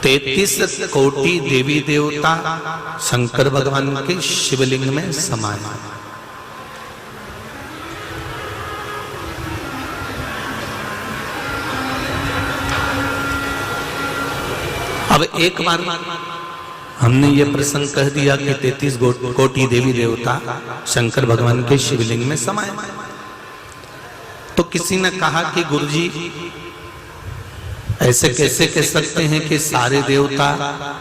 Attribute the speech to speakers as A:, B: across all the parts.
A: 33 कोटि देवी देवता शंकर भगवान के शिवलिंग में समाये। अब एक बार हमने ये प्रसंग कह दिया कि 33 कोटि देवी देवता शंकर भगवान के शिवलिंग में समाये, तो किसी ने कहा कि गुरुजी ऐसे कैसे कह सकते हैं कि सारे देवता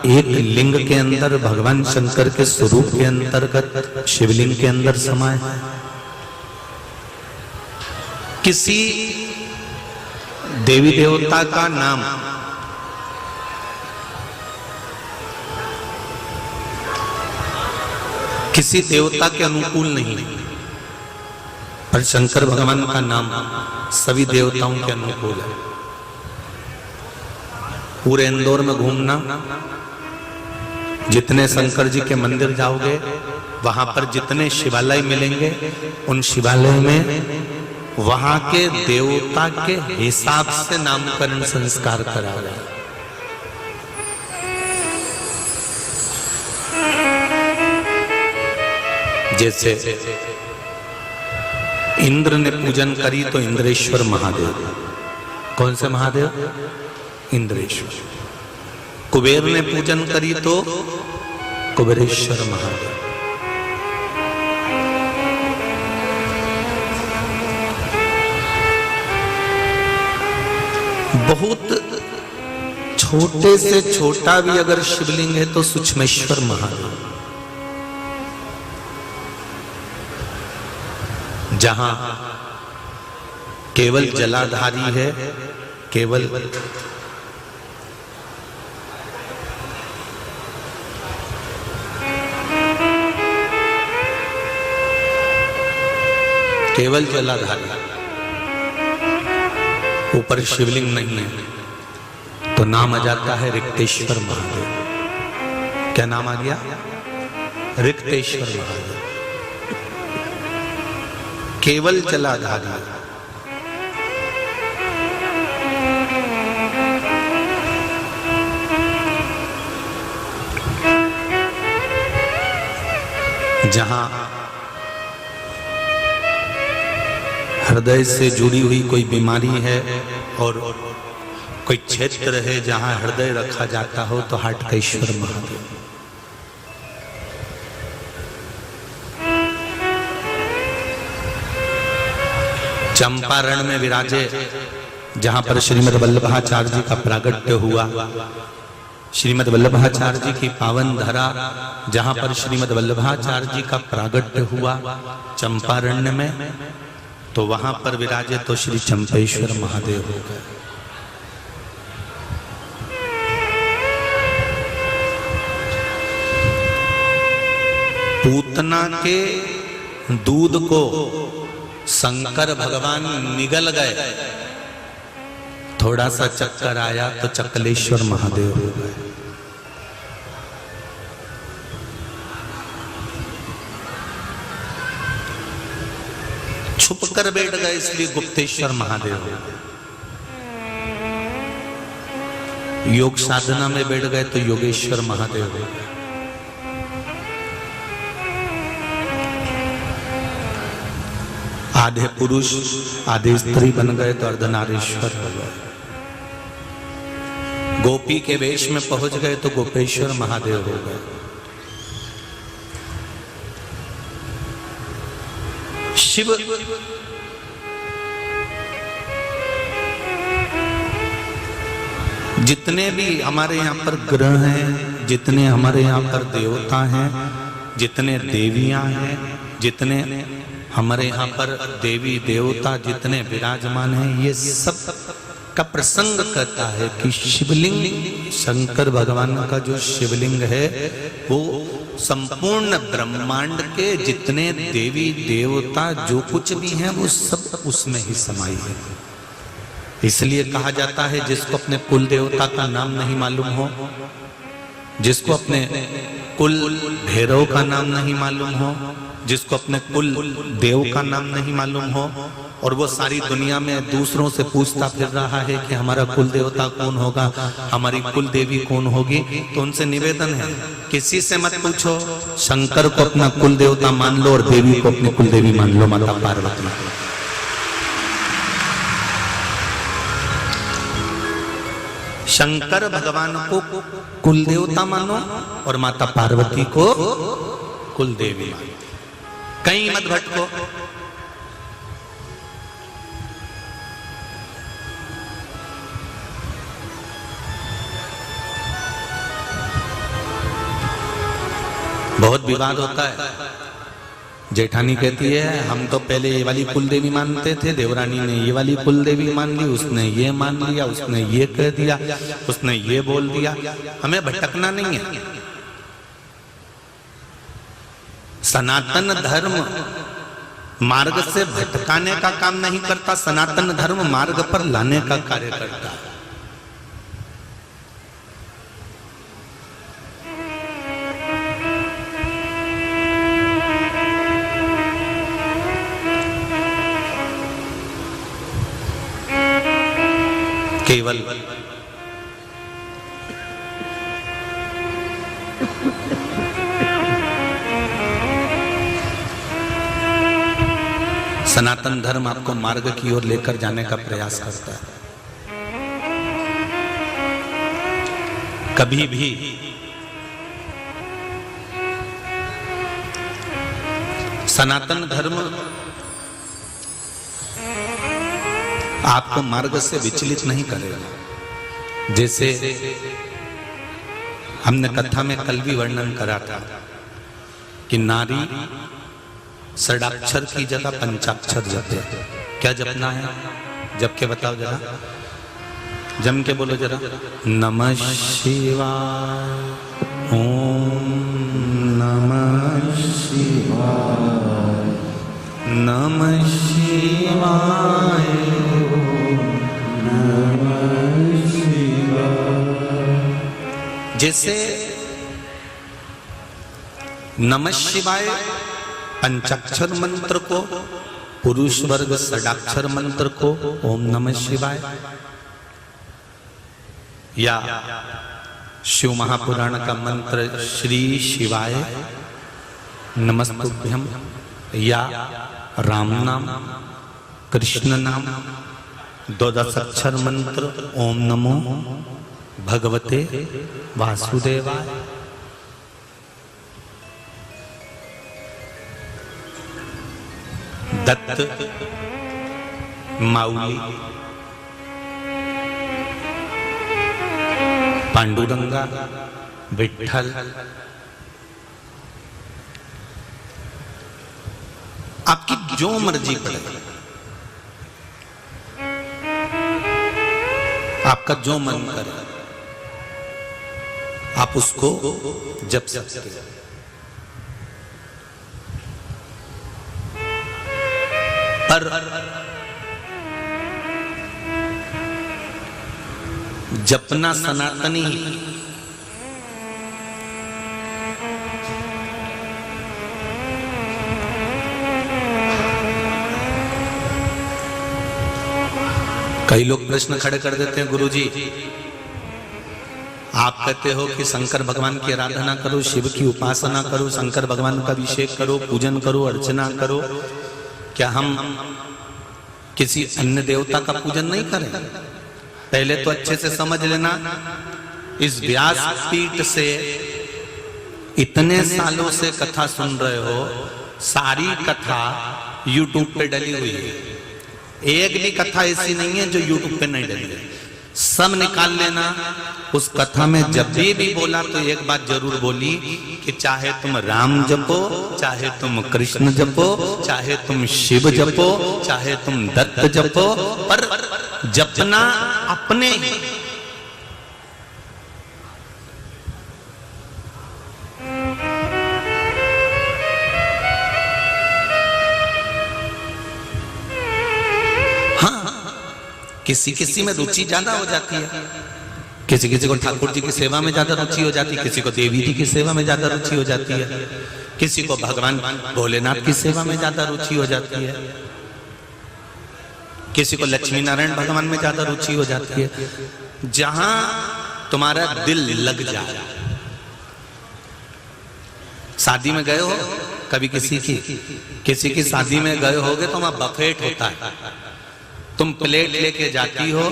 A: एक लिंग के अंदर भगवान शंकर के स्वरूप के अंतर्गत शिवलिंग के अंदर समाये। किसी देवी देवता का नाम किसी देवता के अनुकूल नहीं, पर शंकर भगवान का नाम सभी देवताओं के अनुकूल है। पूरे इंदौर में घूमना, जितने शंकर जी के मंदिर जाओगे वहां पर जितने शिवालय मिलेंगे, उन शिवालय में वहां के देवता के हिसाब से नामकरण संस्कार करा गया। जैसे इंद्र ने पूजन करी तो इंद्रेश्वर महादेव। कौन से महादेव? इंद्रेश्वर। कुबेर ने पूजन करी तो कुबेरेश्वर महादेव। बहुत छोटे से छोटा भी अगर शिवलिंग है तो सूक्ष्मेश्वर महादेव। जहां केवल जलाधारी है, केवल जलाधारी, ऊपर शिवलिंग नहीं है, तो नाम आ जाता है रिक्तेश्वर महादेव। क्या नाम आ गया? रिक्तेश्वर महादेव। केवल जलाधारी। जहां हृदय से जुड़ी हुई कोई बीमारी है और कोई क्षेत्र है जहां हृदय रखा जाता हो तो हाटकेश्वर महादेव। चंपारण में विराजे, जहां पर श्रीमद् वल्लभाचार्य जी का प्रागट्य हुआ। श्रीमद् वल्लभाचार्य जी की पावन धरा, जहां पर श्रीमद् वल्लभाचार्य जी का प्रागट्य हुआ चंपारण्य में, तो वहां पर विराजे तो श्री चंपेश्वर महादेव हो गए। पूतना के दूध को शंकर भगवान निगल गए, थोड़ा सा चक्कर आया तो चकलेश्वर महादेव हो गए। छुप कर बैठ गए इसलिए गुप्तेश्वर महादेव हो गए। योग साधना में बैठ गए तो योगेश्वर महादेव हो गए। आधे पुरुष आधे स्त्री बन गए तो अर्धनारीश्वर हो गए। गोपी के वेश में पहुंच गए तो गोपेश्वर महादेव हो गए। शिव जितने भी हमारे यहाँ पर ग्रह हैं, जितने हमारे यहाँ पर देवता हैं, जितने देवियां हैं, जितने हमारे यहाँ पर देवी देवता जितने विराजमान हैं, ये सब का प्रसंग कहता है कि शिवलिंग, शंकर भगवान का जो शिवलिंग है वो संपूर्ण ब्रह्मांड के जितने देवी देवता जो कुछ भी हैं वो सब उसमें ही समाई है। इसलिए कहा जाता है जिसको अपने कुल देवता का नाम नहीं मालूम हो, जिसको अपने कुल भैरव का नाम नहीं मालूम हो, जिसको अपने कुल देव का नाम नहीं मालूम हो और वो सारी दुनिया में दूसरों से पूछता फिर रहा है कि हमारा कुल देवता कौन होगा, हमारी कुल देवी कौन होगी, तो उनसे निवेदन है किसी से मत पूछो, शंकर को अपना कुल देवता मान लो और देवी को अपनी कुल देवी मान लो, माता पार्वती। शंकर भगवान को कुल देवता मानो और माता पार्वती को कुल देवी मानो, कहीं मत भटको। बहुत विवाद होता है। जेठानी कहती है हम तो पहले ये वाली कुल देवी मानते थे, देवरानी ने ये वाली कुल देवी मान ली, उसने ये मान लिया, उसने ये कह दिया, उसने ये बोल दिया। हमें भटकना नहीं है। सनातन धर्म मार्ग से भटकाने का काम नहीं करता, सनातन धर्म मार्ग पर लाने का कार्य करता है। केवल सनातन धर्म आपको मार्ग की ओर लेकर जाने का प्रयास करता है। कभी भी सनातन धर्म आपको मार्ग से विचलित नहीं करेगा। जैसे हमने कथा में कल भी वर्णन करा था कि नारी षडाक्षर की जगह पंचाक्षर जपे। क्या जपना है? जप के बताओ जरा, जम के बोलो जरा। नमः शिवाय, ओम नमः शिवाय, नमः शिवाय, जैसे नमः शिवाय पंचाक्षर मंत्र को, पुरुष वर्ग षडाक्षर मंत्र को ओम नमः शिवाय, या शिव महापुराण का मंत्र श्री शिवाय नमस्तुभ्यम, या राम नाम, कृष्ण नाम, 12 अक्षर मंत्र ओम नमो भगवते वासुदेवाय। दत्त, माउली, पांडुरंगा, विठ्ठल, आपकी जो मर्जी पड़े, आपका जो मन करे आप उसको जप सकते हैं। पर जपना सनातनी कई लोग प्रश्न खड़े कर देते हैं, गुरुजी आप कहते हो कि शंकर भगवान की आराधना करो, शिव की उपासना करो, शंकर भगवान का अभिषेक करो, पूजन करो, अर्चना करो, क्या हम किसी अन्य देवता का पूजन नहीं करें? पहले तो अच्छे से समझ लेना, इस व्यासपीठ से इतने सालों से कथा सुन रहे हो, सारी कथा YouTube पे डली हुई है। एक भी कथा ऐसी नहीं है जो YouTube पे नहीं डली है, सब निकाल लेना। उस कथा में जब भी बोला तो एक बात जरूर बोली कि चाहे तुम राम जपो, चाहे तुम कृष्ण जपो, चाहे तुम शिव जपो, चाहे तुम दत्त जपो, पर जपना अपने ही। किसी किसी में रुचि ज्यादा हो जाती है, किसी किसी को ठाकुर जी की सेवा में ज्यादा रुचि हो जाती है, किसी को देवी जी की सेवा में ज्यादा रुचि हो जाती है, किसी को भगवान भोलेनाथ की सेवा में ज्यादा रुचि हो जाती है, किसी को लक्ष्मी नारायण भगवान में ज्यादा रुचि हो जाती है। जहां तुम्हारा दिल लग जाए। शादी में गए हो कभी किसी की शादी में गए होगे तो वहां बफेट होता है। तुम प्लेट लेके जाती हो,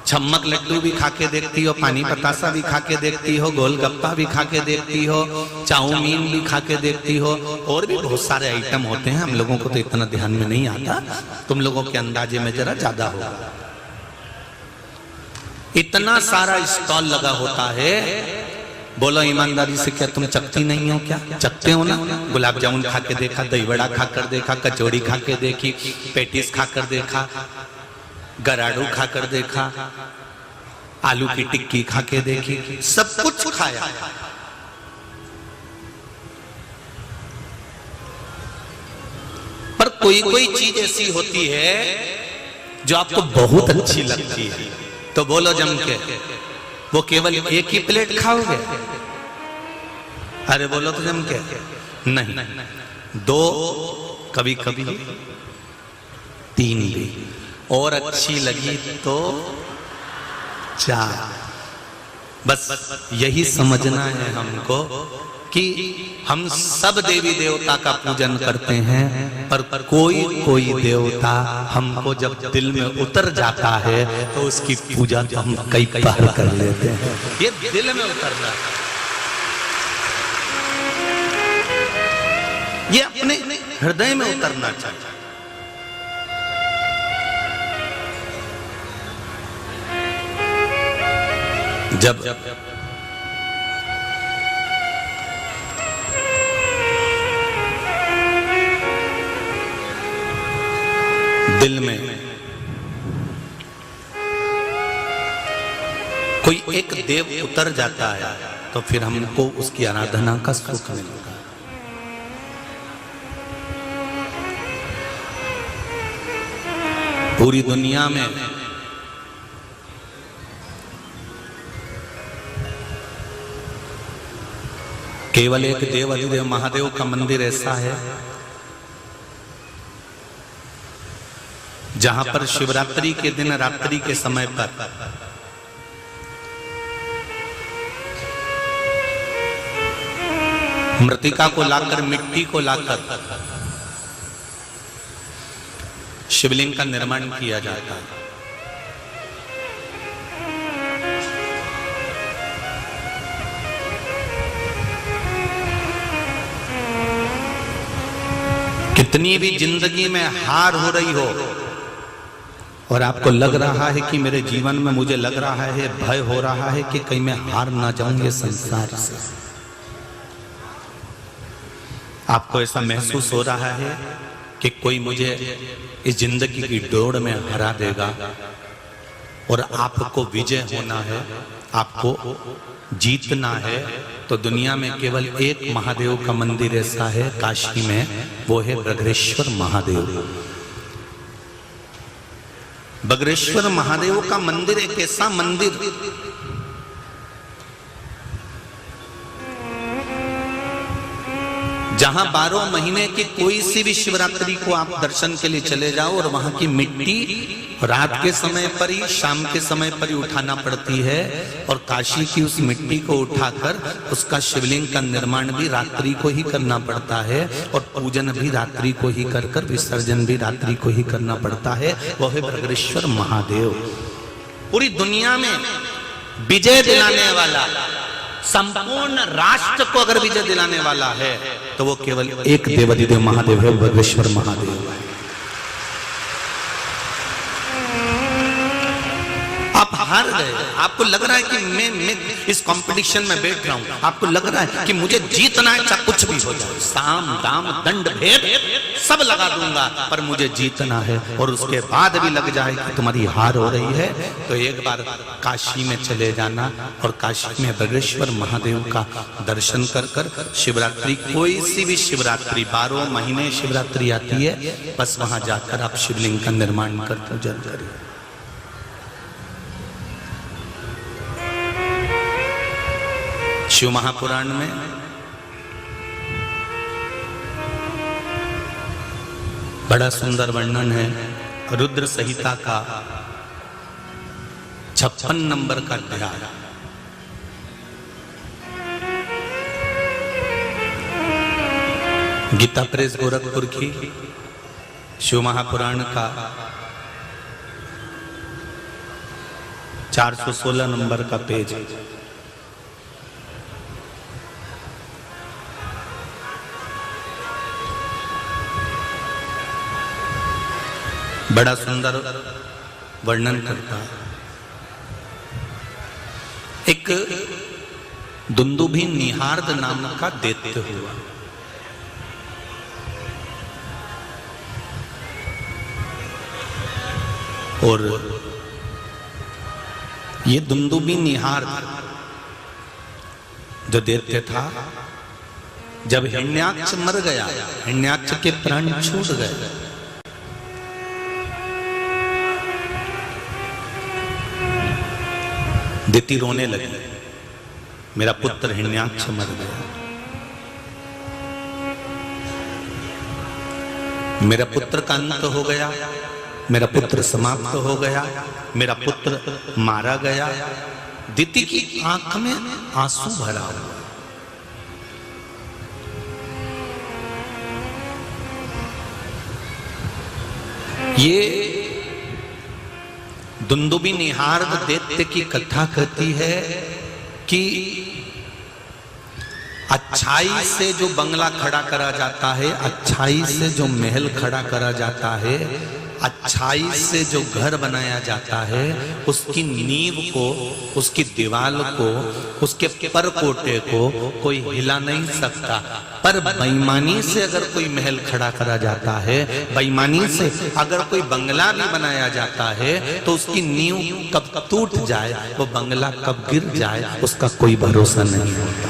A: छम्मक लड्डू भी खा के देखती हो, पानी बतासा भी खा के देखती हो, गोलगप्पा भी खा के देखती हो, चाउमीन भी खा के देखती हो, और भी बहुत सारे आइटम होते हैं। हम लोगों को तो इतना ध्यान में नहीं आता, तुम लोगों के अंदाजे में जरा ज्यादा होगा। इतना सारा स्टॉल लगा होता है। बोलो ईमानदारी से, क्या तुम चखती नहीं हो? क्या चखते हो ना? गुलाब जामुन खा के देखा, दही बड़ा खा कर देखा, कचौड़ी खा के देखी, पेटिस खा कर देखा, गराडू खाकर देखा, आलू की टिक्की खा के देखी, सब कुछ खाया। पर कोई कोई चीज ऐसी होती है जो आपको बहुत अच्छी लगती है, तो बोलो जम के, वो केवल एक ही प्लेट खाओगे? अरे बोलो तो जम के, नहीं, दो, कभी कभी तीन भी, और अच्छी लगी तो चार। बस यही समझना है हमको कि हम सब देवी देवता का पूजन करते हैं, पर कोई कोई देवता हमको जब दिल में उतर जाता है तो उसकी पूजा तो हम कई बार कर लेते हैं। ये दिल में उतरना, ये अपने हृदय में उतरना चाहिए। जब दिल में कोई एक देव उतर जाता है तो फिर हमको उसकी आराधना का सुख मिलता है। पूरी दुनिया में केवल एक देव अधिदेव महादेव का मंदिर ऐसा है जहां पर शिवरात्रि के दिन रात्रि के समय पर मृतिका को लाकर, मिट्टी को लाकर शिवलिंग का निर्माण किया जाता है। कितनी भी जिंदगी में हार हो रही हो और आपको लग रहा है कि मेरे जीवन में, मुझे लग रहा है, भय हो रहा है कि कहीं मैं हार ना जाऊं ये संसार से, आपको ऐसा महसूस हो रहा है कि कोई मुझे इस जिंदगी की दौड़ में हरा देगा और आपको विजय होना है, आपको जीतना है, तो दुनिया में केवल एक महादेव का मंदिर ऐसा है काशी में, वो है बगरेश्वर महादेव। बगरेश्वर महादेव का मंदिर एक ऐसा मंदिर जहां 12 महीने की कोई सी भी शिवरात्रि को आप दर्शन के लिए चले जाओ और वहां की मिट्टी रात के समय पर ही, शाम के समय पर ही उठाना पड़ती है, और काशी की उस मिट्टी को उठाकर उसका शिवलिंग का निर्माण भी रात्रि को ही करना पड़ता है, और पूजन भी रात्रि को ही कर कर विसर्जन भी रात्रि को ही करना पड़ता है। वह है बगरेश्वर महादेव। पूरी दुनिया में विजय दिलाने वाला, संपूर्ण राष्ट्र को अगर विजय दिलाने वाला है तो वो केवल एक देवाधिदेव महादेव है, बगरेश्वर महादेव। आप हार गए, आपको लग रहा है कि मैं इस कंपटीशन में बैठ रहा हूं, आपको लग रहा है कि मुझे जीतना है, चाहे कुछ भी हो जाए, साम दाम दंड भेद सब लगा दूंगा, पर मुझे जीतना है। और उसके बाद भी लग जाए कि तुम्हारी हार हो रही है, तो एक बार काशी में चले जाना और काशी में बगरेश्वर महादेव का दर्शन कर कर शिवरात्रि, कोई सी भी शिवरात्रि, 12 महीने शिवरात्रि आती है, बस वहां जाकर आप शिवलिंग का निर्माण कर पूजन करिए। शिव महापुराण में बड़ा सुंदर वर्णन है रुद्र संहिता का 56 नंबर का अध्याय। गीता प्रेस गोरखपुर की शिव महापुराण का 416 नंबर का पेज। बड़ा सुंदर वर्णन करता है। एक दुंदुभी निहार्द नाम का दैत्य हुआ। और ये दुंदुभी निहार्द जो दैत्य था, जब हिरण्याक्ष मर गया, हिरण्याक्ष के प्राण छूट गए, दिति रोने लगी, मेरा पुत्र हिरण्याक्ष मर गया, मेरा पुत्र का अंत हो गया, मेरा पुत्र समाप्त हो गया, मेरा पुत्र मारा गया। दिति की आंख में आंसू भरा हुआ। ये दुंदुभी निहार्द दैत्य की कथा कहती है कि अच्छाई से जो बंगला खड़ा करा जाता है, अच्छाई से जो महल खड़ा करा जाता है, अच्छाई से जो घर बनाया जाता है, उसकी नींव को, उसकी दीवार को, उसके परकोटे को कोई हिला नहीं सकता। पर बेईमानी से अगर कोई महल खड़ा करा जाता है, बेईमानी से अगर कोई बंगला भी बनाया जाता है, तो उसकी नींव कब टूट जाए, वो बंगला कब गिर जाए, उसका कोई भरोसा नहीं होता,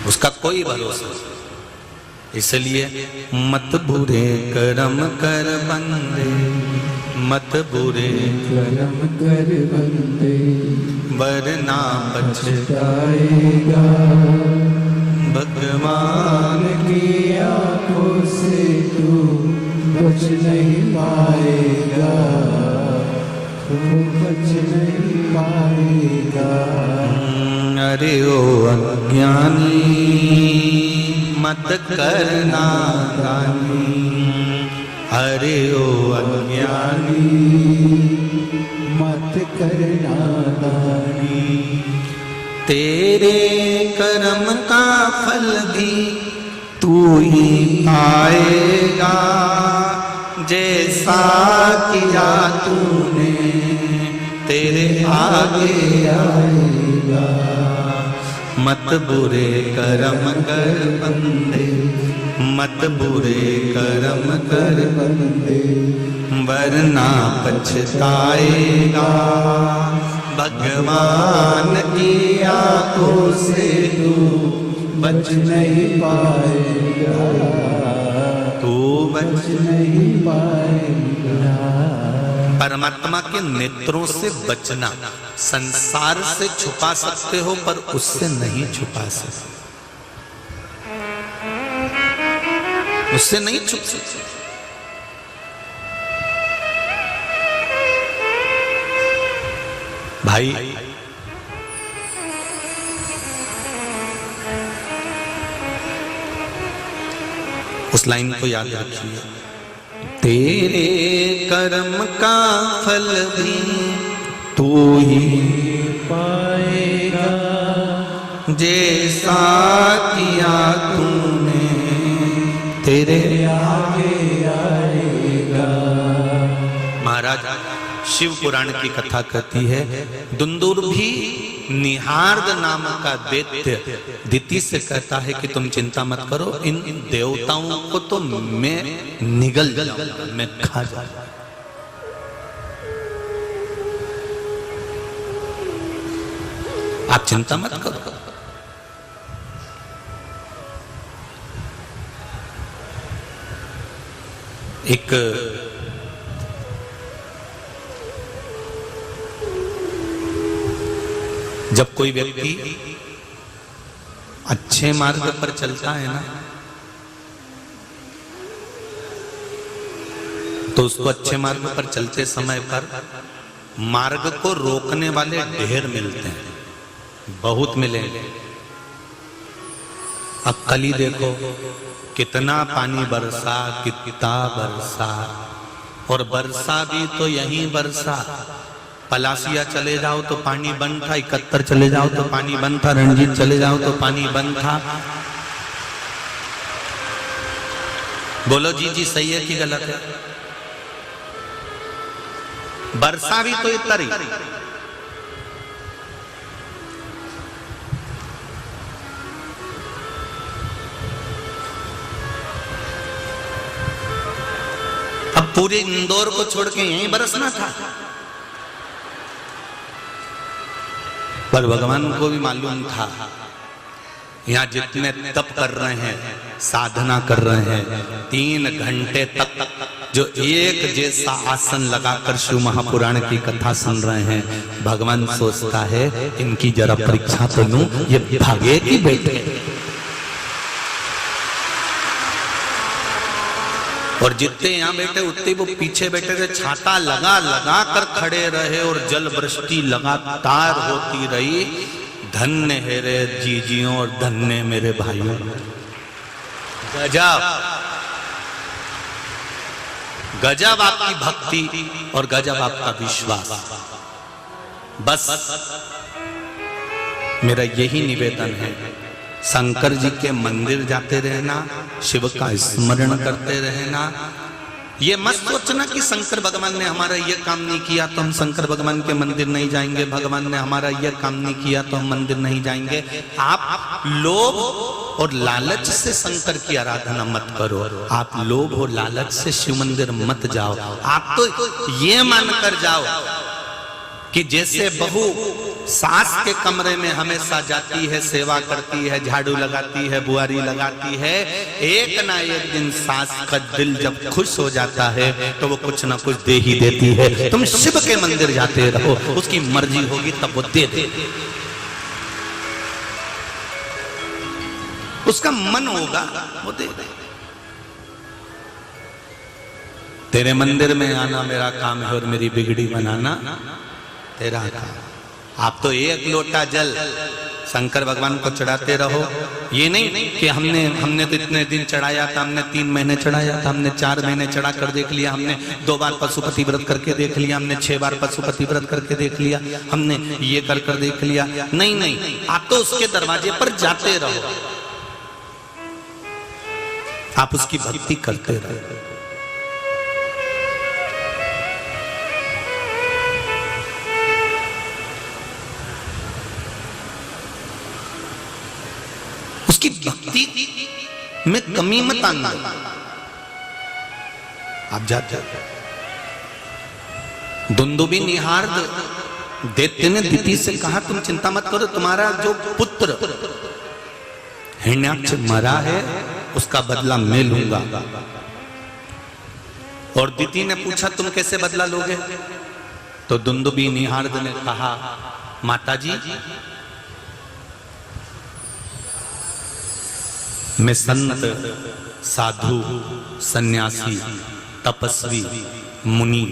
A: उसका कोई भरोसा नहीं। इसलिए मत बुरे कर्म कर बंदे, मत बुरे कर्म कर बंदे, वरना पछताएगा, भगवान की आंखों से तू बच नहीं पाएगा, तू बच नहीं पाएगा। अरे ओ अज्ञानी मत करना दानी, अरे ओ अज्ञानी मत करना दानी, तेरे कर्म का फल भी तू ही पाएगा, जैसा किया तूने तेरे आगे आएगा। मत बुरे कर्म कर बंदे, मत बुरे कर्म कर बंदे, वरना पछताएगा, भगवान की आंखों से तू बच नहीं पाएगा, तू बच नहीं पाएगा। परमात्मा के नेत्रों से बचना, संसार से छुपा सकते हो पर उससे नहीं छुपा सकते, उससे नहीं छुप सकते। भाई उस लाइन को याद रखिए, तेरे कर्म का फल भी तू ही पाएगा, जैसा किया तूने तेरे आगे आएगा। महाराज शिव पुराण की कथा कहती है, दुंदुभी निहार्द नाम का दैत्य दिति से कहता है कि तुम चिंता मत करो, इन देवताओं को तो मैं निगल जाऊंगा, मैं खा जाऊंगा। आप चिंता मत करो। एक जब कोई व्यक्ति अच्छे मार्ग पर चलता है ना, तो उसको अच्छे मार्ग पर चलते समय पर मार्ग को रोकने वाले ढेर मिलते हैं, बहुत मिलेंगे। अब कल ही देखो कितना पानी बरसा, कितना बरसा, और बरसा भी तो यहीं बरसा। पलासिया चले जाओ तो पानी बंद था, 71 चले जाओ तो पानी बंद था, रणजीत चले जाओ तो पानी बंद था। बोलो जी सही है कि गलत है? बरसा भी तो इतना ही। अब पूरे इंदौर को छोड़ के यहीं बरसना था, पर भगवान को भी मालूम था यहाँ जितने तप कर रहे हैं, साधना कर रहे हैं, 3 घंटे तक जो एक जैसा आसन लगाकर शिव महापुराण की कथा सुन रहे हैं, भगवान सोचता है इनकी जरा परीक्षा तो लूं, ये भागे कि बैठे। और जितने यहाँ बैठे उतने वो पीछे बैठे थे, छाता लगा लगा कर खड़े रहे और जल वृष्टि लगातार होती रही। धन्य है रे जीजियों और धन्य मेरे भाइयों। गजब गजब आपकी भक्ति और गजब आपका विश्वास। बस मेरा यही निवेदन है, शंकर जी के मंदिर जाते रहना, शिव का स्मरण करते रहना। ये मत सोचना कि शंकर भगवान ने हमारा ये काम नहीं किया तो हम शंकर भगवान के मंदिर नहीं जाएंगे, भगवान ने हमारा ये काम नहीं किया तो हम मंदिर नहीं जाएंगे। आप लोभ और लालच से शंकर की आराधना मत करो, आप लोभ और लालच से शिव मंदिर मत जाओ। आप तो ये मानकर जाओ कि जैसे बहू सास के कमरे में हमेशा जाती है, सेवा करती है, झाड़ू लगाती है, बुआरी लगाती है, एक ना एक दिन सास का दिल जब खुश हो जाता है तो वो कुछ ना कुछ दे ही देती है। तुम शिव के मंदिर जाते रहो, उसकी मर्जी होगी तब वो दे दे, उसका मन होगा वो दे दे। तेरे मंदिर में आना मेरा काम है और मेरी बिगड़ी बनाना तेरा काम। आप तो एक लोटा जल शंकर भगवान को चढ़ाते रहो। ये नहीं कि हमने तो इतने दिन चढ़ाया था, हमने 3 महीने चढ़ाया था, हमने 4 महीने चढ़ा कर देख लिया, हमने 2 बार पशुपति व्रत करके देख लिया, हमने 6 बार पशुपति व्रत करके देख लिया, हमने ये कर देख लिया। नहीं, आप तो उसके दरवाजे पर जाते रहो, आप उसकी भक्ति करते रहो। उसकी भक्ति में कमी मत आना। आप जाते दुंदुबी निहार्द दैत्य ने दिति से कहा, तुम चिंता मत करो, तुम्हारा जो पुत्र हिरण्याक्ष मरा है उसका बदला मैं लूंगा। और दिति ने पूछा तुम कैसे बदला लोगे? तो दुंदुबी निहार्द ने कहा, माताजी मैं संत, साधु, सन्यासी, तपस्वी, मुनि,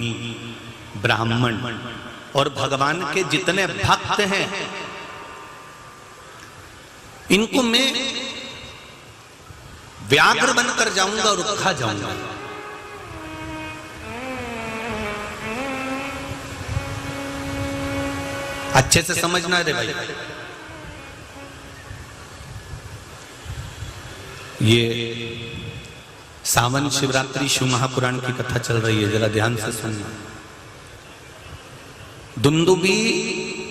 A: ब्राह्मण और भगवान के जितने भक्त हैं, इनको मैं व्याघ्र बनकर जाऊंगा और खा जाऊंगा। अच्छे से समझना रे भाई, ये सावन शिवरात्रि शिव महापुराण की कथा चल रही है, जरा ध्यान से सुनना। दुंदुबी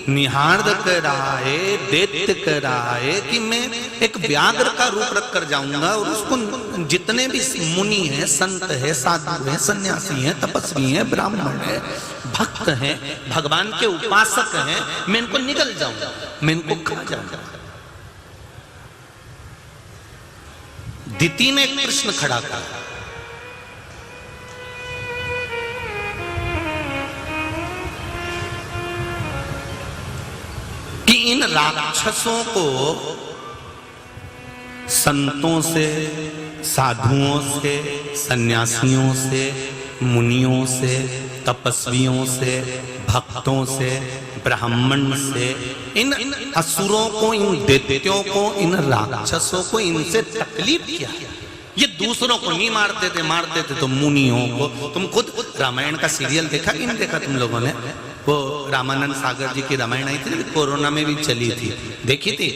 A: निहार्द कर रहा है, दैत्य कर रहा है कि मैं एक व्याघ्र का रूप रख कर जाऊंगा और उसको जितने भी मुनि हैं, संत है, साधु है, सन्यासी हैं, तपस्वी हैं, ब्राह्मण है, भक्त हैं, भगवान के उपासक हैं, मैं इनको निगल जाऊंगा, मैं इनको खा जाऊंगा। दिति ने एक प्रश्न खड़ा किया कि इन राक्षसों को संतों से, साधुओं से, सन्यासियों से मुनियों से, तपस्वियों से, भक्तों से, ब्राह्मण से, इन असुरों को, इन दैत्यों को, इन राक्षसों को, इनसे तकलीफ क्या? ये दूसरों को नहीं मारते थे तो मुनियों को। तुम खुद रामायण का सीरियल देखा कि नहीं देखा तुम लोगों ने? वो रामानंद सागर जी की रामायण आई थी ना, कोरोना में भी चली थी, देखी थी?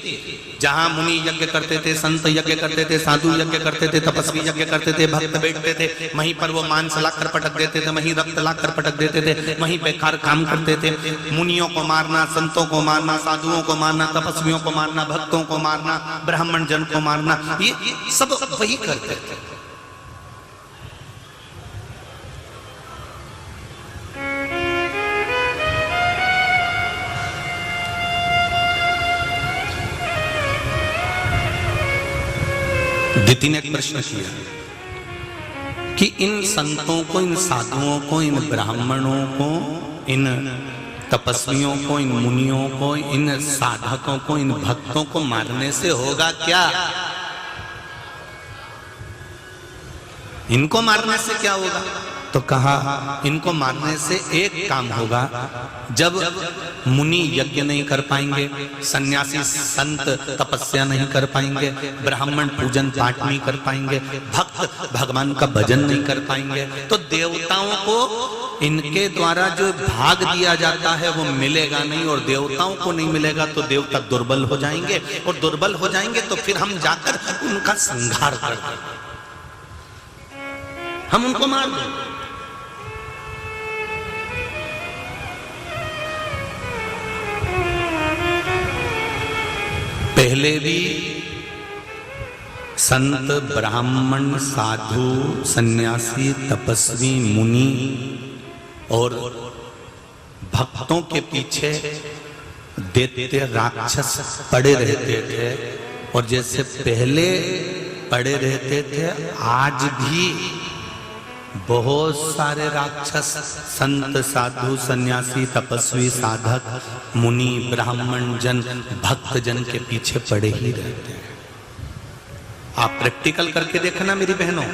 A: जहां मुनि यज्ञ करते थे, संत यज्ञ करते थे, साधु यज्ञ करते थे, तपस्वी यज्ञ करते थे, भक्त बैठते थे, वहीं पर वो मांस लाकर पटक देते थे, वहीं रक्त लाकर पटक देते थे, वहीं बेकार काम करते थे। मुनियों को मारना, संतों को मारना, साधुओं को मारना, तपस्वियों को मारना, भक्तों को मारना, ब्राह्मण जन को मारना, ये सब वही करते थे। दिति ने एक प्रश्न किया कि इन संतों को, इन साधुओं को, इन ब्राह्मणों को, इन तपस्वियों को, इन मुनियों को, इन साधकों को, इन भक्तों को मारने से होगा क्या? इनको मारने से क्या होगा? तो कहा इनको मारने से एक काम होगा, जब मुनि यज्ञ नहीं कर पाएंगे, सन्यासी संत तपस्या नहीं कर पाएंगे, ब्राह्मण पूजन पाठ नहीं कर पाएंगे, भक्त भगवान का भजन नहीं कर पाएंगे, तो देवताओं को इनके द्वारा जो भाग दिया जाता है वो मिलेगा नहीं, और देवताओं को नहीं मिलेगा तो देवता दुर्बल हो जाएंगे, और दुर्बल हो जाएंगे तो फिर हम जाकर उनका संहार कर देंगे, हम उनको मार देंगे। पहले भी संत, ब्राह्मण, साधु, सन्यासी, तपस्वी, मुनि और भक्तों के पीछे दैत्य राक्षस पड़े रहते थे, और जैसे पहले पड़े रहते थे आज भी बहुत सारे राक्षस संत, साधु, सन्यासी, तपस्वी, साधक, मुनि, ब्राह्मण जन, भक्त जन के पीछे पड़े ही रहते हैं। आप प्रैक्टिकल करके देखना मेरी बहनों,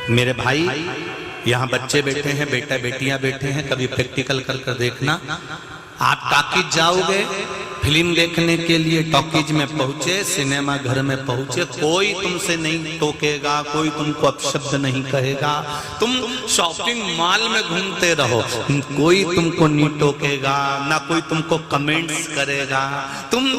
A: मेरे भाई, यहाँ बच्चे बैठे हैं, बेटा बेटियां बैठे हैं, कभी प्रैक्टिकल कर देखना। आप टॉकीज जाओगे, फिल्म देखने के लिए टॉकीज में पहुंचे, सिनेमा घर में पहुंचे, कोई तुमसे नहीं टोकेगा, कोई तुमको अपशब्द नहीं कहेगा। तुम शॉपिंग मॉल में घूमते रहो, कोई तुमको नहीं टोकेगा, ना कोई तुमको कमेंट्स करेगा। तुम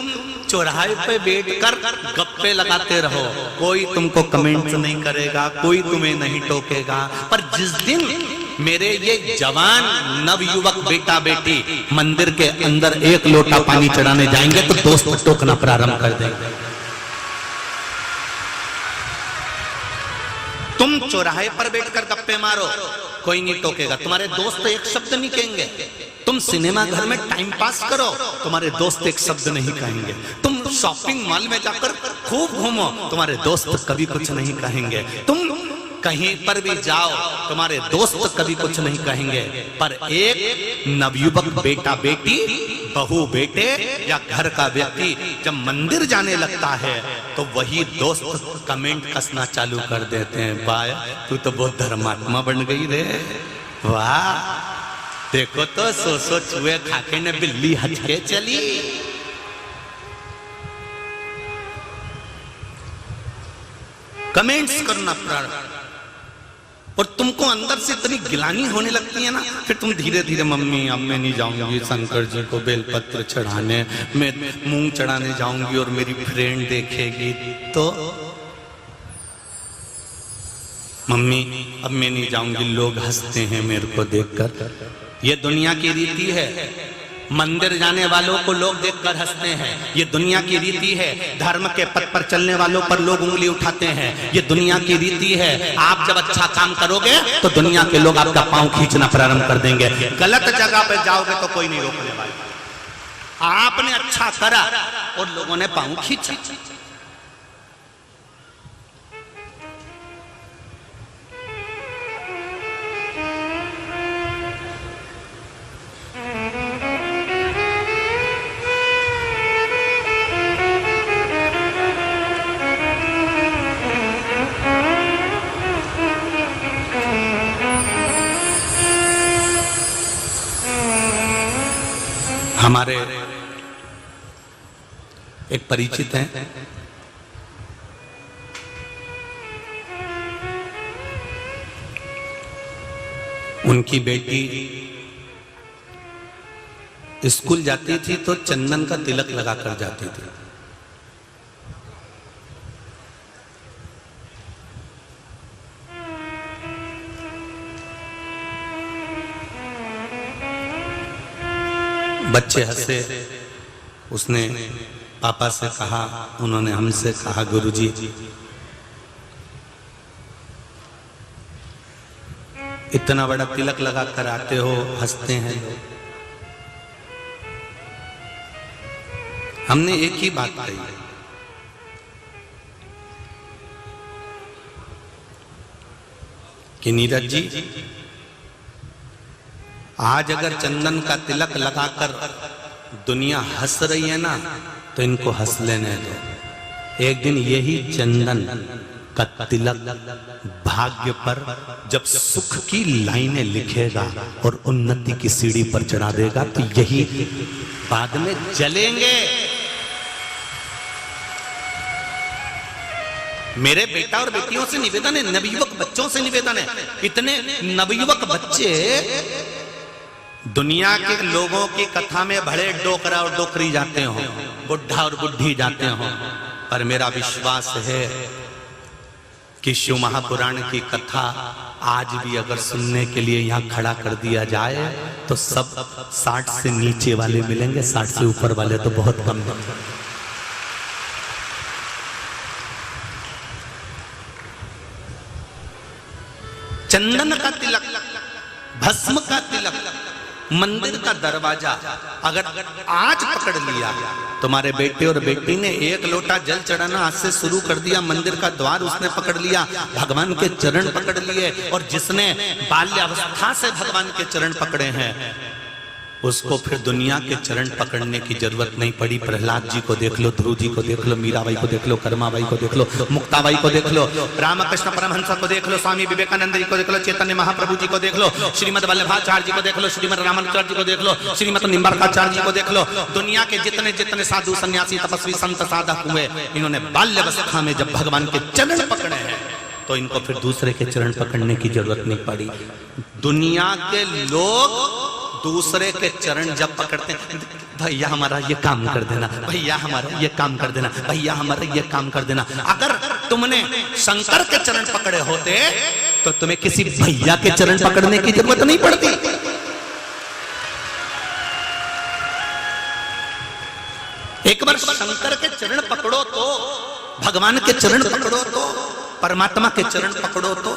A: चौराहे पे बैठकर गप्पे लगाते रहो, कोई तुमको कमेंट्स नहीं करेगा, कोई तुम्हें नहीं टोकेगा। पर जिस दिन मेरे ये जवान नवयुवक बेटा बेटी मंदिर के अंदर एक लोटा पानी चढ़ाने जाएंगे तो दोस्त टोकना प्रारंभ कर देंगे। तुम चौराहे पर बैठकर गप्पे मारो, कोई नहीं टोकेगा, तुम्हारे दोस्त एक शब्द नहीं कहेंगे। तुम सिनेमा घर में टाइम पास करो, तुम्हारे दोस्त एक शब्द नहीं कहेंगे। तुम शॉपिंग मॉल में जाकर खूब घूमो, तुम्हारे दोस्त कभी कुछ नहीं कहेंगे। तुम कहीं पर भी जाओ, तुम्हारे दोस्त कभी कुछ नहीं कहेंगे। पर एक नवयुवक बेटा बेटी, बहू बेटे या घर का व्यक्ति जब मंदिर जाने लगता है तो वही दोस्त कमेंट कसना चालू कर देते हैं, बाय तू तो बहुत धर्मात्मा बन गई रे, वाह देखो तो सो चूहे खाके ने बिल्ली हज के चली। कमेंट्स करना प्रारंभ, और तुमको अंदर से इतनी गिलानी होने लगती है ना, फिर तुम धीरे धीरे मम्मी अब मैं नहीं जाऊंगी शंकर जी को बेलपत्र चढ़ाने, मैं मूंग चढ़ाने जाऊंगी और मेरी फ्रेंड देखेगी तो मम्मी अब मैं नहीं जाऊंगी, लोग हंसते हैं मेरे को देखकर। ये दुनिया की रीति है, मंदिर जाने वालों को लोग देखकर हंसते हैं, ये दुनिया की रीति है। धर्म के पथ पर चलने वालों पर लोग उंगली उठाते हैं, ये दुनिया की रीति है। आप जब अच्छा काम करोगे तो दुनिया के लोग आपका पांव खींचना प्रारंभ कर देंगे। गलत जगह पर जाओगे तो कोई नहीं रोकने वाला। आपने अच्छा करा और लोगों ने पांव खींचा। हमारे एक परिचित हैं, उनकी बेटी स्कूल जाती थी तो चंदन का तिलक लगा कर जाती थी। बच्चे हंसे, उसने पापा से कहा, उन्होंने हमसे कहा, गुरुजी इतना बड़ा तिलक लगा कर आते हो, हंसते हैं लोग। हमने एक ही बात कही कि नीरज जी, आज अगर चंदन का तिलक लगाकर दुनिया हंस रही है ना, तो इनको हंस लेने दो। एक दिन यही चंदन का तिलक भाग्य पर जब सुख की लाइनें लिखेगा और उन्नति की सीढ़ी पर चढ़ा देगा, तो यही बाद में जलेंगे। मेरे बेटा और बेटियों से निवेदन है, नवयुवक बच्चों से निवेदन है, इतने नवयुवक बच्चे दुनिया के लोगों की कथा में भले डोकरा और डोकरी जाते हो, बुढ़ा और बुढ़ी जाते हो, पर मेरा विश्वास है कि शिव महापुराण की कथा आज भी अगर सुनने के लिए यहाँ खड़ा कर दिया जाए तो सब 60 से नीचे वाले मिलेंगे, 60 से ऊपर वाले तो बहुत कम हैं। चंदन का तिलक, भस्म का तिलक, मंदिर का दरवाजा अगर आज पकड़ लिया, तुम्हारे बेटे और बेटी ने एक लोटा जल चढ़ाना आज से शुरू कर दिया, मंदिर का द्वार उसने पकड़ लिया, भगवान के चरण पकड़ लिए, और जिसने बाल्यावस्था से भगवान के चरण पकड़े हैं उसको फिर दुनिया के चरण पकड़ने की जरूरत नहीं पड़ी। प्रहलाद जी को देख लो, ध्रुव जी को देख लो, मीराबाई को देख लो, कर्माबाई को देख लो, मुक्ताबाई को देख लो, रामकृष्ण परमहंस को देख लो, स्वामी विवेकानंद जी को देख लो, चैतन्य महाप्रभु जी को देख लो, श्रीमद वल्लभाचार्य जी को देख लो, श्रीमद रामानुजाचार्य जी को देख लो, श्रीमद निम्बार्काचार्य जी को देख लो। दुनिया के जितने जितने साधु सन्यासी तपस्वी संत साधक हुए, इन्होंने बाल्यावस्था में जब भगवान के चरण पकड़े हैं तो इनको फिर दूसरे के चरण पकड़ने की जरूरत नहीं पड़ी। दुनिया के लोग दूसरे के चरण जब पकड़ते हैं, भैया हमारा ये काम कर देना, भैया हमारा ये काम कर देना, भैया हमारा ये काम कर देना। अगर तुमने शंकर के चरण पकड़े होते तो तुम्हें किसी भैया के चरण पकड़ने की जरूरत नहीं पड़ती। एक बार शंकर के चरण पकड़ो तो, भगवान के चरण पकड़ो तो, परमात्मा के चरण पकड़ो तो,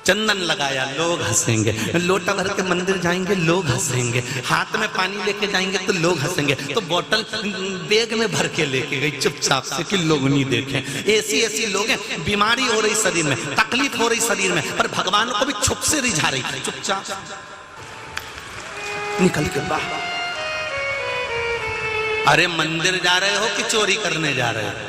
A: चंदन लगाया लोग हंसेंगे, लोटा भर के मंदिर जाएंगे लोग हंसेंगे, हाथ में पानी लेके जाएंगे तो लोग हंसेंगे, तो बोतल बैग में भर के लेके गई चुपचाप से कि लोग नहीं देखें। ऐसी ऐसी लोग हैं, बीमारी हो रही शरीर में, तकलीफ हो रही शरीर में, पर भगवान को भी छुप से रिझा रही, चुपचाप निकल के बाहर। अरे मंदिर जा रहे हो कि चोरी करने जा रहे हो?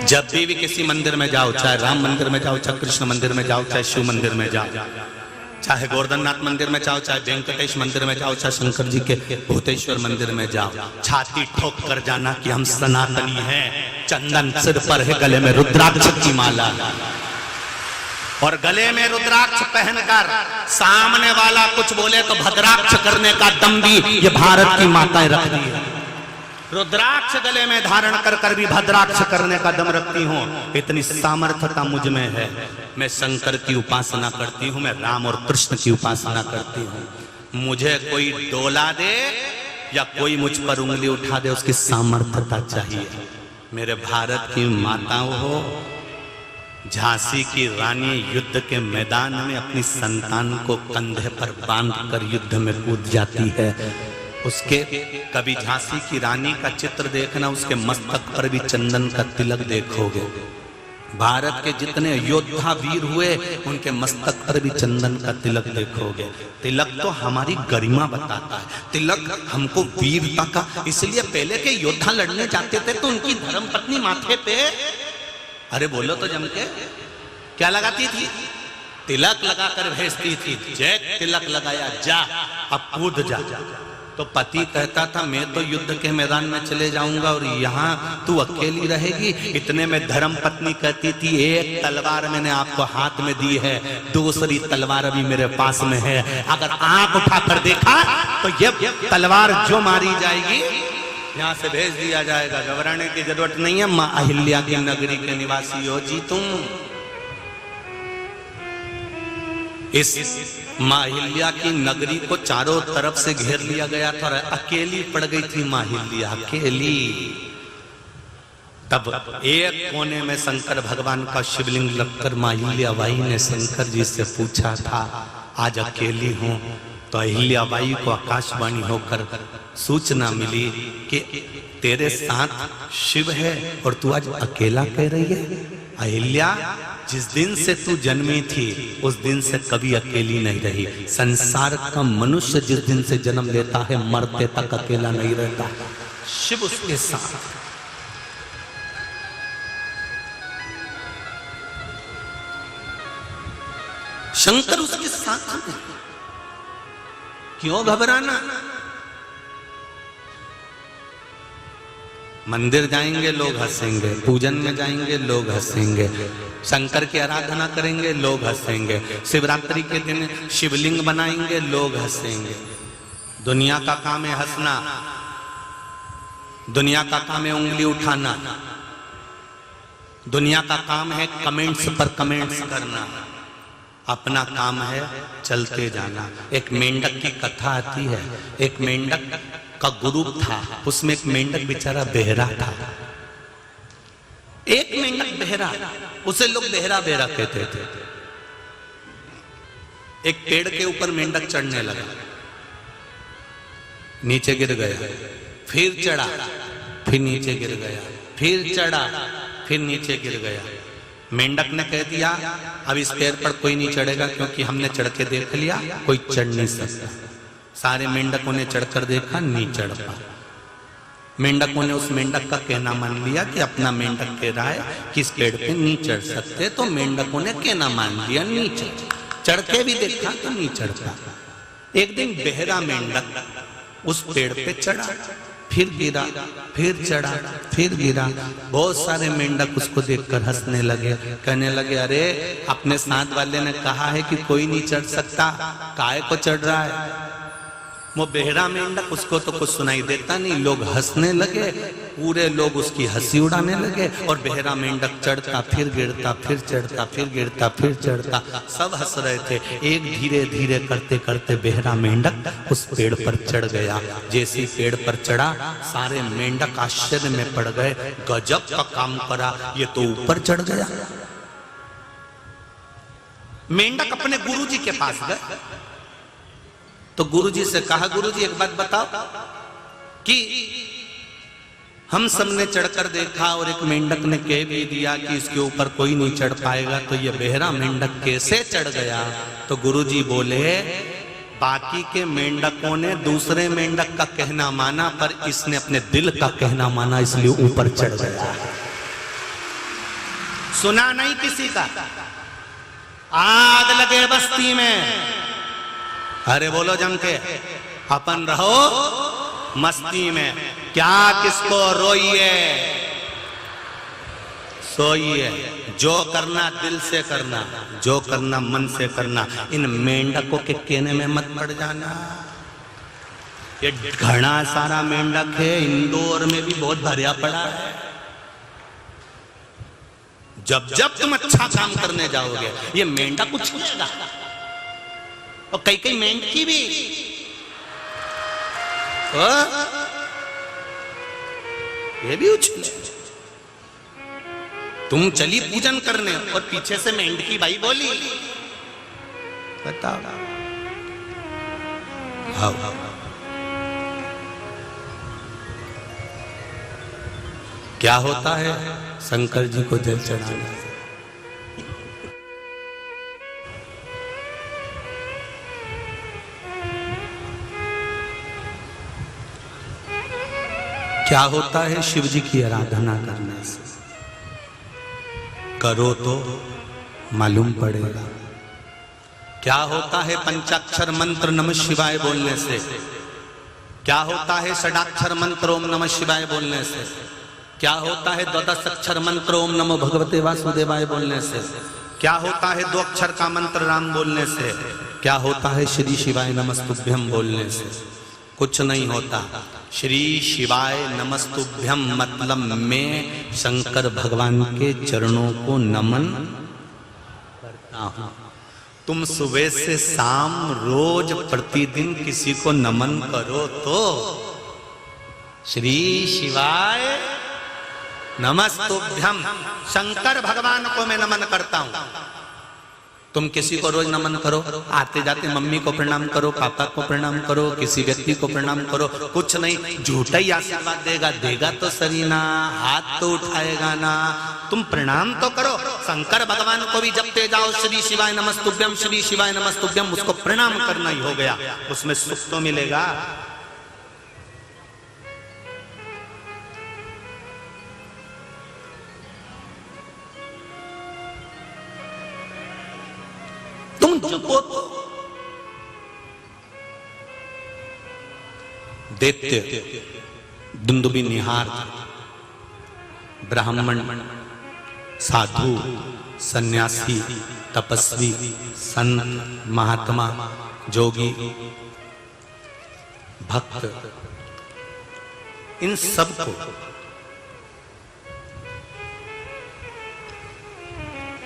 A: जब भी किसी मंदिर में जाओ, चाहे राम मंदिर में जाओ, चाहे कृष्ण मंदिर में जाओ, चाहे शिव मंदिर में जाओ, चाहे गोवर्धननाथ मंदिर में जाओ, चाहे वेंकटेश मंदिर में जाओ, चाहे शंकर जी के भूतेश्वर मंदिर में जाओ, छाती ठोक कर जाना कि हम सनातनी हैं। चंदन सिर पर है, गले में रुद्राक्ष की माला, और गले में रुद्राक्ष पहनकर सामने वाला कुछ बोले तो भद्राक्ष करने का दम भी ये भारत की माताएं रखती है। रुद्राक्ष गले में धारण कर कर भी भद्राक्ष करने का दम रखती हूँ। इतनी सामर्थ्यता मुझ में है। मैं शंकर की उपासना करती हूँ, मैं राम और कृष्ण की उपासना करती हूँ। मुझे कोई डोला दे या कोई मुझ पर उंगली उठा दे, उसकी सामर्थ्यता चाहिए। मेरे भारत की माताओं हो, झांसी की रानी युद्ध के मैदान में अपनी संतान को कंधे पर बांधकर युद्ध में कूद जाती है। उसके कभी झांसी की रानी का चित्र देखना, उसके मस्तक पर भी चंदन का तिलक देखोगे। भारत के जितने योद्धा वीर हुए, उनके मस्तक पर भी चंदन का तिलक देखोगे। तिलक तो हमारी गरिमा बताता है, तिलक हमको वीरता का। इसलिए पहले के योद्धा लड़ने जाते थे तो उनकी धर्मपत्नी माथे पे, अरे बोलो तो जम के, क्या लगाती थी? तिलक लगाकर भेजती थी, जय तिलक लगाया, जा अब कूद जा। तो पति कहता था मैं तो युद्ध के मैदान में चले जाऊंगा और यहाँ तू अकेली रहेगी। इतने में धर्म पत्नी कहती थी एक तलवार मैंने आपको हाथ में दी है, दूसरी तलवार अभी मेरे पास में है, अगर आंख उठाकर देखा तो ये तलवार जो मारी जाएगी यहाँ से भेज दिया जाएगा, घबराने की जरूरत नहीं है। माँ अहिल्या की नगरी के निवासी हो जी तुम। इस माँ अहिल्या की नगरी को चारों तरफ से घेर लिया गया था और अकेली पड़ गई थी माँ अहिल्या, अकेली। तब एक कोने में शंकर भगवान का शिवलिंग लगकर माँ अहिल्याबाई ने शंकर जी से पूछा था आज अकेली हूं। तो अहिल्याबाई को आकाशवाणी होकर सूचना मिली कि तेरे साथ शिव है और तू आज अकेला कह रही है। अहिल्या, जिस दिन से तू जन्मी थी उस दिन से कभी अकेली नहीं रही। संसार का मनुष्य जिस दिन से जन्म लेता है मरते तक अकेला नहीं रहता, शिव उसके साथ। शंकर उसके साथ में, क्यों घबराना? मंदिर जाएंगे लोग हंसेंगे, पूजन में जाएंगे लोग हंसेंगे, शंकर की आराधना करेंगे लोग हंसेंगे, शिवरात्रि के दिन शिवलिंग बनाएंगे लोग हंसेंगे। दुनिया का काम है हंसना, दुनिया का काम है उंगली उठाना, दुनिया का काम है कमेंट्स पर कमेंट्स करना, अपना काम है चलते जाना। एक मेंढक की कथा आती है, एक मेंढक का ग्रुप था, उसमें एक मेंढक बेचारा बहरा था। एक मेंढक बहरा, उसे लोग बहरा बहरा कहते थे। एक पेड़ के ऊपर मेंढक चढ़ने लगा, नीचे गिर गया, फिर चढ़ा, फिर नीचे गिर गया, फिर चढ़ा, फिर नीचे गिर गया। मेंढक ने कह दिया अब इस पेड़ पर कोई नहीं चढ़ेगा क्योंकि हमने चढ़ के देख लिया, कोई चढ़ नहीं सकता। सारे मेंढकों ने चढ़कर देखा, नहीं चढ़ पा। मेंढकों ने उस मेंढक का कहना मान लिया कि अपना मेंढक कह रहा है कि इस पेड़ पे नहीं चढ़ सकते, तो मेंढकों ने कहना मान लिया, नहीं चढ़ के भी देखा तो नहीं चढ़ पा। एक दिन बहरा मेंढक उस पेड़ पे चढ़ा, फिर गिरा, फिर चढ़ा, फिर गिरा। बहुत सारे मेंढक उसको देखकर हंसने लगे, कहने लगे अरे अपने साथ वाले ने कहा है कि कोई नहीं चढ़ सकता, काहे को चढ़ रहा है। वो बहरा मेंढक, उसको तो कुछ सुनाई देता नहीं। लोग हंसने लगे, पूरे लोग उसकी हंसी उड़ाने लगे और बहरा मेंढक चढ़ता, फिर गिरता, फिर चढ़ता, फिर गिरता, फिर चढ़ता, सब हंस रहे थे। एक धीरे धीरे करते करते बहरा मेंढक उस पेड़ पर चढ़ गया। जैसे ही पेड़ पर चढ़ा सारे मेंढक आश्चर्य में पड़ गए, गजब का काम करा, ये तो ऊपर चढ़ गया। मेंढक अपने गुरुजी के पास गए तो गुरुजी से कहा, गुरुजी एक बात बताओ कि हम सब ने चढ़कर देखा और एक मेंढक ने कह भी दिया कि इसके ऊपर कोई नहीं चढ़ पाएगा, तो ये बहरा मेंढक कैसे चढ़ गया। तो गुरुजी बोले बाकी के मेंढकों ने दूसरे मेंढक का कहना माना, पर इसने अपने दिल का कहना माना, इसलिए ऊपर चढ़ गया। सुना नहीं किसी का, आग लगे बस्ती में, अरे बोलो जम के, अपन रहो मस्ती में, क्या किसको रोइए, सोइए, जो करना दिल से करना, जो करना मन से करना। इन मेंढकों के कहने में मत पड़ जाना। ये घना सारा मेंढक है, इंदौर में भी बहुत भरिया पड़ा है। जब जब तुम अच्छा काम करने जाओगे ये मेंढक उछलेगा, और कई कई मेंढकी भी ये भी उछले। तुम चली पूजन करने और पीछे से मेंढकी भाई बोली, बताओ। आओ क्या होता है शंकर जी को जल चढ़ाने से। क्या होता है शिव जी की आराधना करने से। करो तो मालूम पड़ेगा। क्या होता है पंचाक्षर मंत्र नमः शिवाय बोलने से, क्या होता है षडाक्षर मंत्र ओम नमः शिवाय बोलने से, क्या होता है द्वादश अक्षर मंत्र ओम नमो भगवते वासुदेवाय बोलने से, क्या होता है 2 अक्षर का मंत्र राम बोलने से, क्या होता है श्री शिवाय नमस्तुभ्यम बोलने से। कुछ नहीं होता। श्री शिवाय नमस्तुभ्यम मतलब मैं शंकर भगवान के चरणों को नमन करता हूं। तुम सुबह से शाम रोज प्रतिदिन किसी को नमन करो तो श्री शिवाय नमस्तुभ्यम, शंकर भगवान को मैं नमन करता हूं। तुम किसी को रोज नमन करो, आते जाते मम्मी को प्रणाम करो, पापा को प्रणाम करो, किसी व्यक्ति को प्रणाम करो, कुछ नहीं, झूठा ही आशीर्वाद देगा, देगा तो सही ना, हाथ तो उठाएगा ना। तुम प्रणाम तो करो। शंकर भगवान को भी जपते जाओ श्री शिवाय नमस्तुभ्यम, श्री शिवाय नमस्तुभ्यम, उसको प्रणाम करना ही हो गया, उसमें सुख तो मिलेगा। जपो तो दैत्य, दुंदुबी, निहार, ब्राह्मण, साधु, सन्यासी, तपस्वी, संत, महात्मा, जोगी, भक्त, इन सब को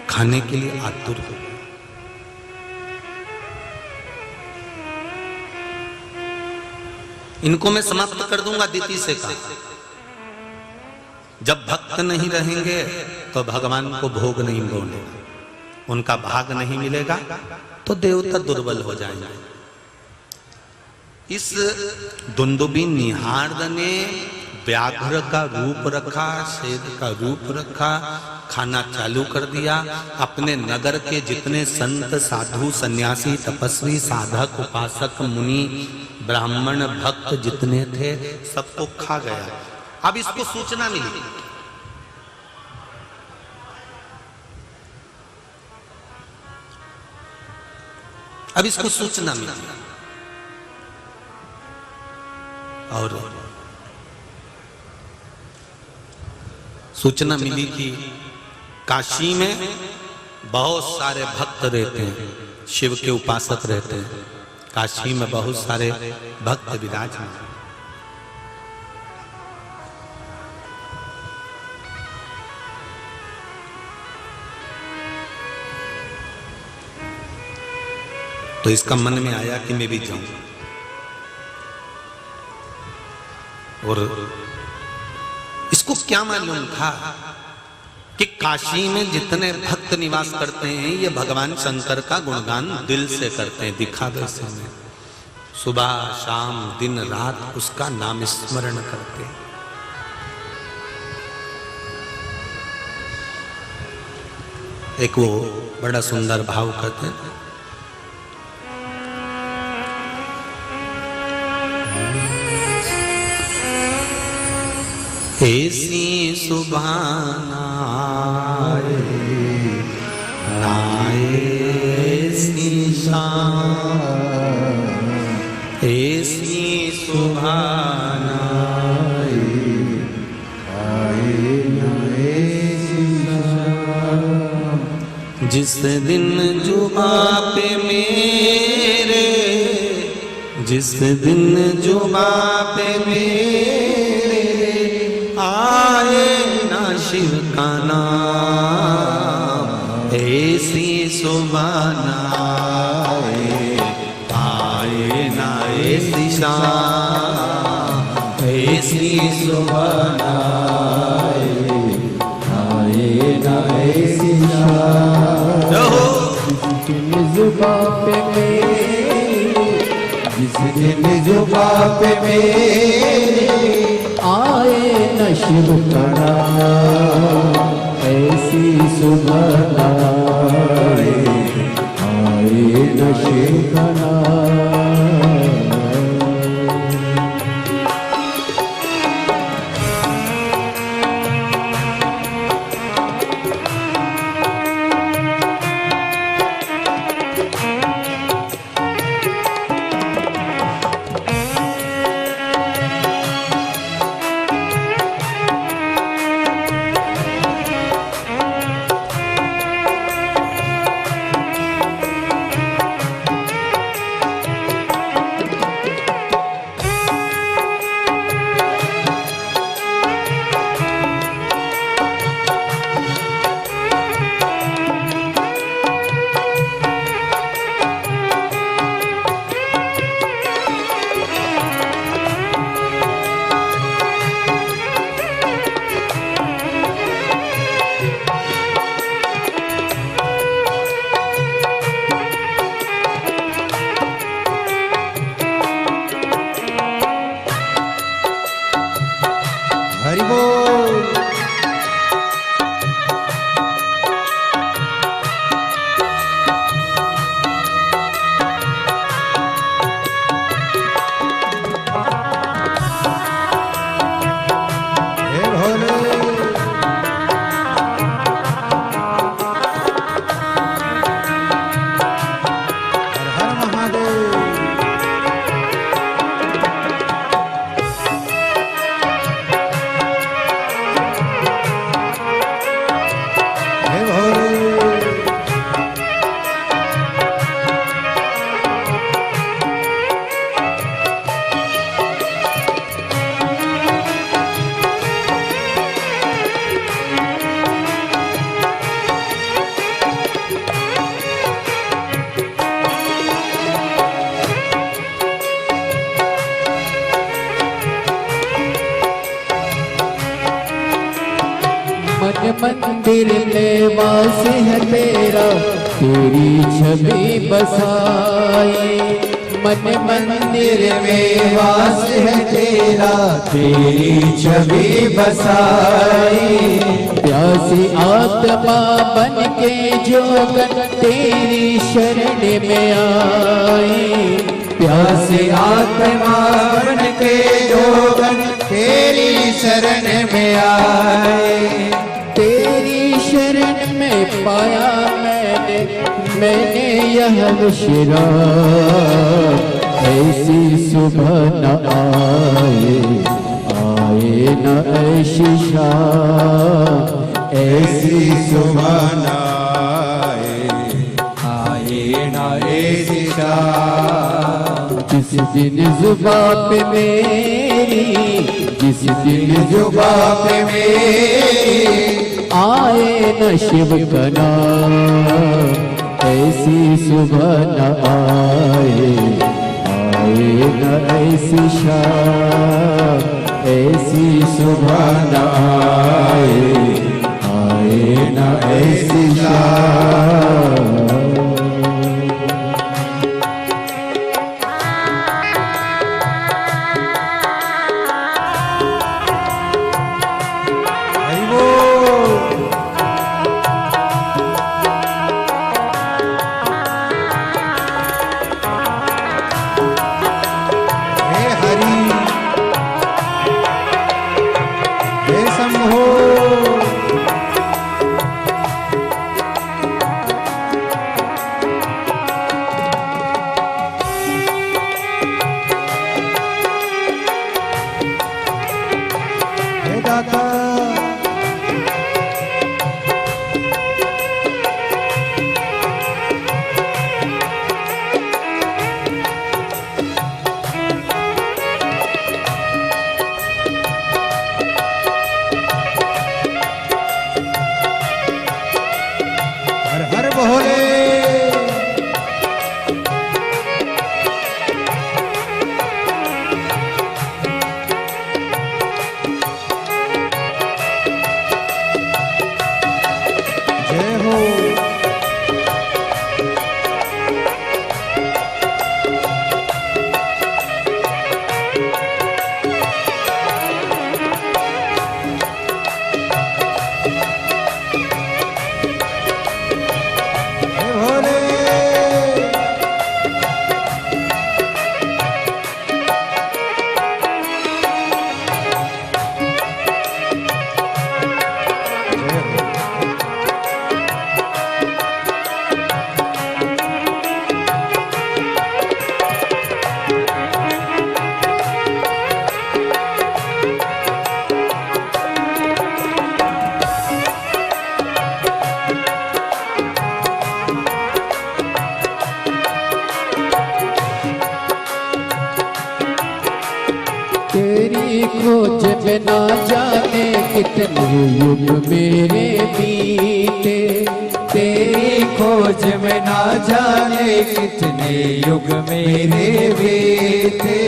A: खाने के लिए आतुर हो। इनको मैं समाप्त कर दूंगा दिति से का। जब भक्त नहीं रहेंगे तो भगवान को भोग नहीं मिलेगा, उनका भाग नहीं मिलेगा तो देवता दुर्बल हो जाएंगे। इस दुंदुबी निहार्द ने व्याघ्र का रूप रखा, शेर का रूप रखा, खाना चालू कर दिया। अपने नगर के जितने संत, साधु, सन्यासी, तपस्वी, साधक, उपासक, मुनि, ब्राह्मण, भक्त जितने थे सबको खा गया। अब इसको सूचना मिली, अब इसको सूचना मिली और सूचना मिली कि काशी में बहुत सारे भक्त रहते हैं, शिव के उपासक रहते हैं। काशी में बहुत सारे भक्त विराजमान। तो इसका मन में आया कि मैं भी जाऊं और इसको क्या मालूम था कि काशी में जितने भक्त निवास करते हैं ये भगवान शंकर का गुणगान दिल से करते हैं, दिखावे से नहीं। सुबह शाम दिन रात उसका नाम स्मरण करते हैं। एक वो बड़ा सुंदर भाव करते हैं, ऐसी सुभाना ऐसी शाम, ऐसी सुभाना जिस दिन जुबां पे मेरे, जिस दिन जुबां पे मेरे आए ना शिव का नाम, ऐसी सुभाना आए ना ऐसी शाम, ऐसी सुभाना आए ना ऐसी शाम। जिस दिन जुबां पे मेरे, जिस दिन जुबां पे मेरे आए न शिव का नाम, ऐसी सुभाना आए न शिव का नाम।
B: मंदिर में वास है तेरा, तेरी छवि बसाई। मन मंदिर में वास है तेरा, तेरी छवि बसाई। प्यासी आत्मा बन के जोगन तेरी शरण में आई। प्यासी आत्मा बन के जोगन तेरी शरण में आए। तेरी शरण में पाया मैंने यह विश्राम। ऐसी सुबह न आए न ऐसी शाम। ऐसी सुबह न आए न ऐसी शाम। जिस दिन जुबान पे मेरी, जिस दिन जुबान पे मेरी आए न शिव का नाम। ऐसी सुबह न आए न ऐसी शाम। ऐसी सुबह न आए न ऐसी शाम। तेरी खोज में ना जाने कितने युग मेरे बीते। तेरी खोज में ना जाने कितने युग मेरे बीते।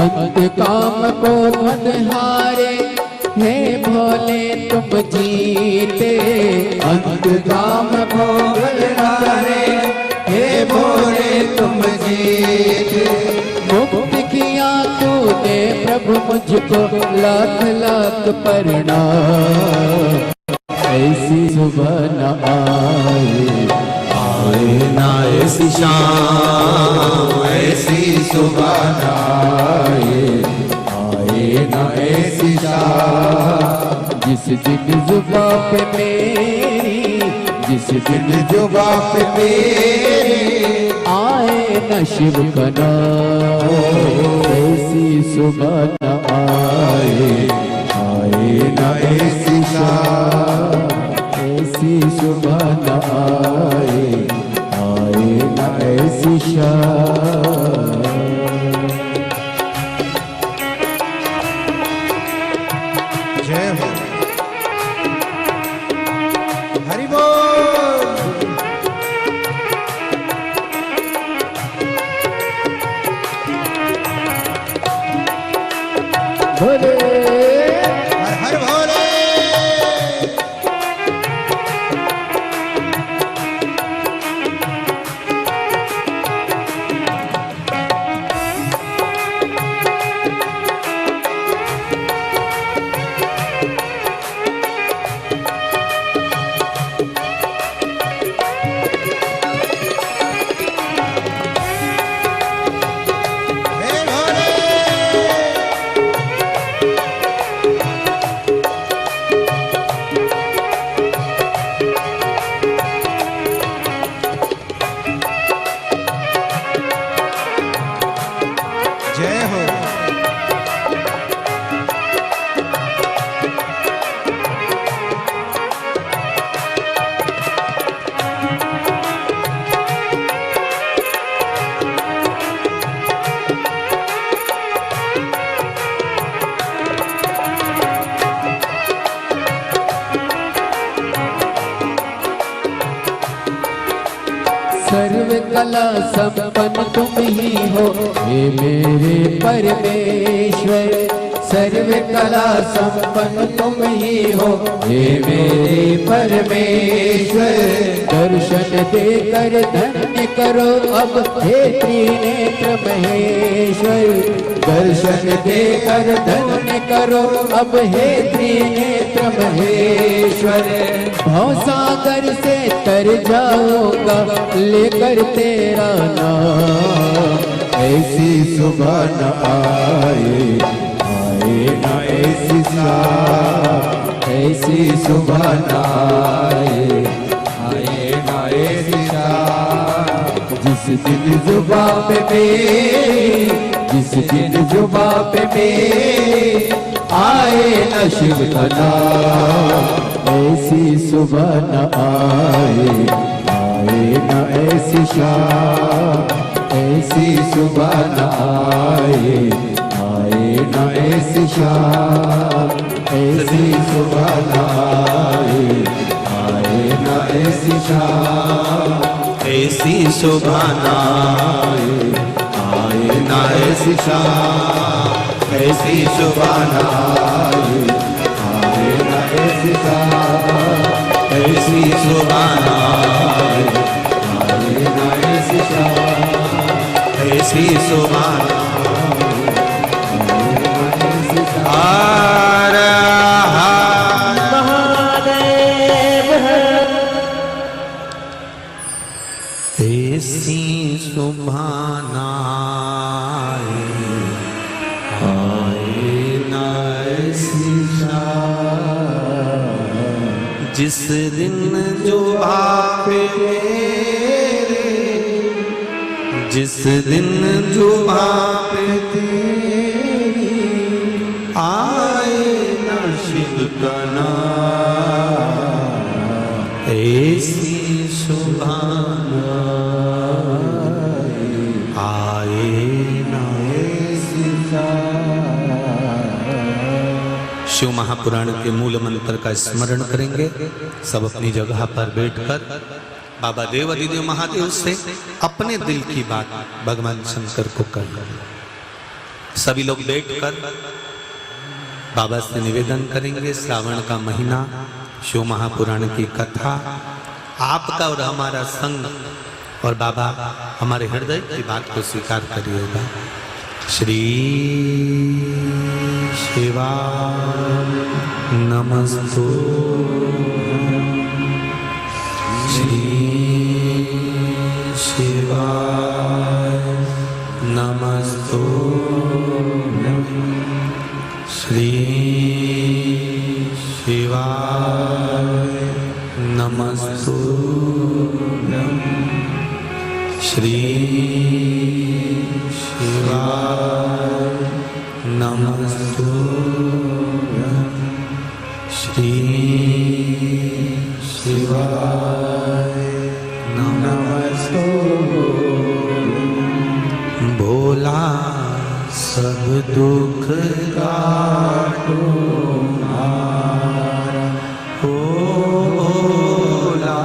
B: अंत काम को बंधारे हे भोले तुम जीते। अंत काम को बंधारे हे भोले तुम जीते। मुक्त किया तूने प्रभु मुझको लाख लाख प्रणाम। ऐसी सुबह न आए न ऐसी शाम। ऐसी सुबह न आए न ऐसी शाम। जिस दिन जुबां पे मेरी, जिस दिन जुबां पे मेरी आए न शिव का नाम। ऐसी सुबह न आए न ऐसी शाम। ऐसी सुबह न आए न ऐसी शाम। जय हो हरि बोल। भोले हर हर भोले। सर्व कला संपन्न तुम ही हो हे मेरे परमेश्वर। सर्व कला संपन्न तुम ही हो हे मेरे परमेश्वर। दर्शन देकर धन्य करो अब हे त्रिनेत्र महेश्वर। दर्शन देकर धन्य करो अब हे त्रिनेत्र महेश्वर। भवसागर से तर जाऊंगा लेकर तेरा नाम। ऐसी सुबह न आए ना ऐसी शाम। ऐसी सुबह न आए ना ऐसी शाम। जिस दिन जुबां पे मेरी, जिस दिन जुबां पे मेरी आए न शिव का नाम। ऐसी सुबह न आए न ऐसी शाम। ऐसी सुबह न आए न ऐसी शाम। ऐसी सुबह न आए न ऐसी शाम।
A: ऐसी सुबह न
B: आए न ऐसी शाम।
A: ऐसी सुबह न
B: न ऐसी शाम।
A: ऐसी सुबह न
B: न ऐसी शाम।
A: ऐसी सुबह ऐसी सुबह न आए न ऐसी शाम। जिस दिन जो भावे तेरे, जिस दिन जो भावे तेरी आए न शिव का नाम। ऐसी सुबह शिव महापुराण के मूल मंत्र का स्मरण करेंगे। सब अपनी जगह पर बैठकर बाबा देव अधिदेव महादेव से अपने दिल की बात भगवान शंकर को कर। सभी लोग बैठकर बाबा से निवेदन करेंगे। श्रावण का महीना, शिव महापुराण की कथा, आपका और हमारा संग, और बाबा हमारे हृदय की बात को स्वीकार करिएगा। श्री शिवा नमस्तु। श्री शिवाय नमस्तु। श्री शिवाय नमस्तु। श्री शिवाय नमस्तु। श्री शिवाय नमस्तु। भोला सब दुख काटो मारा। ओ भोला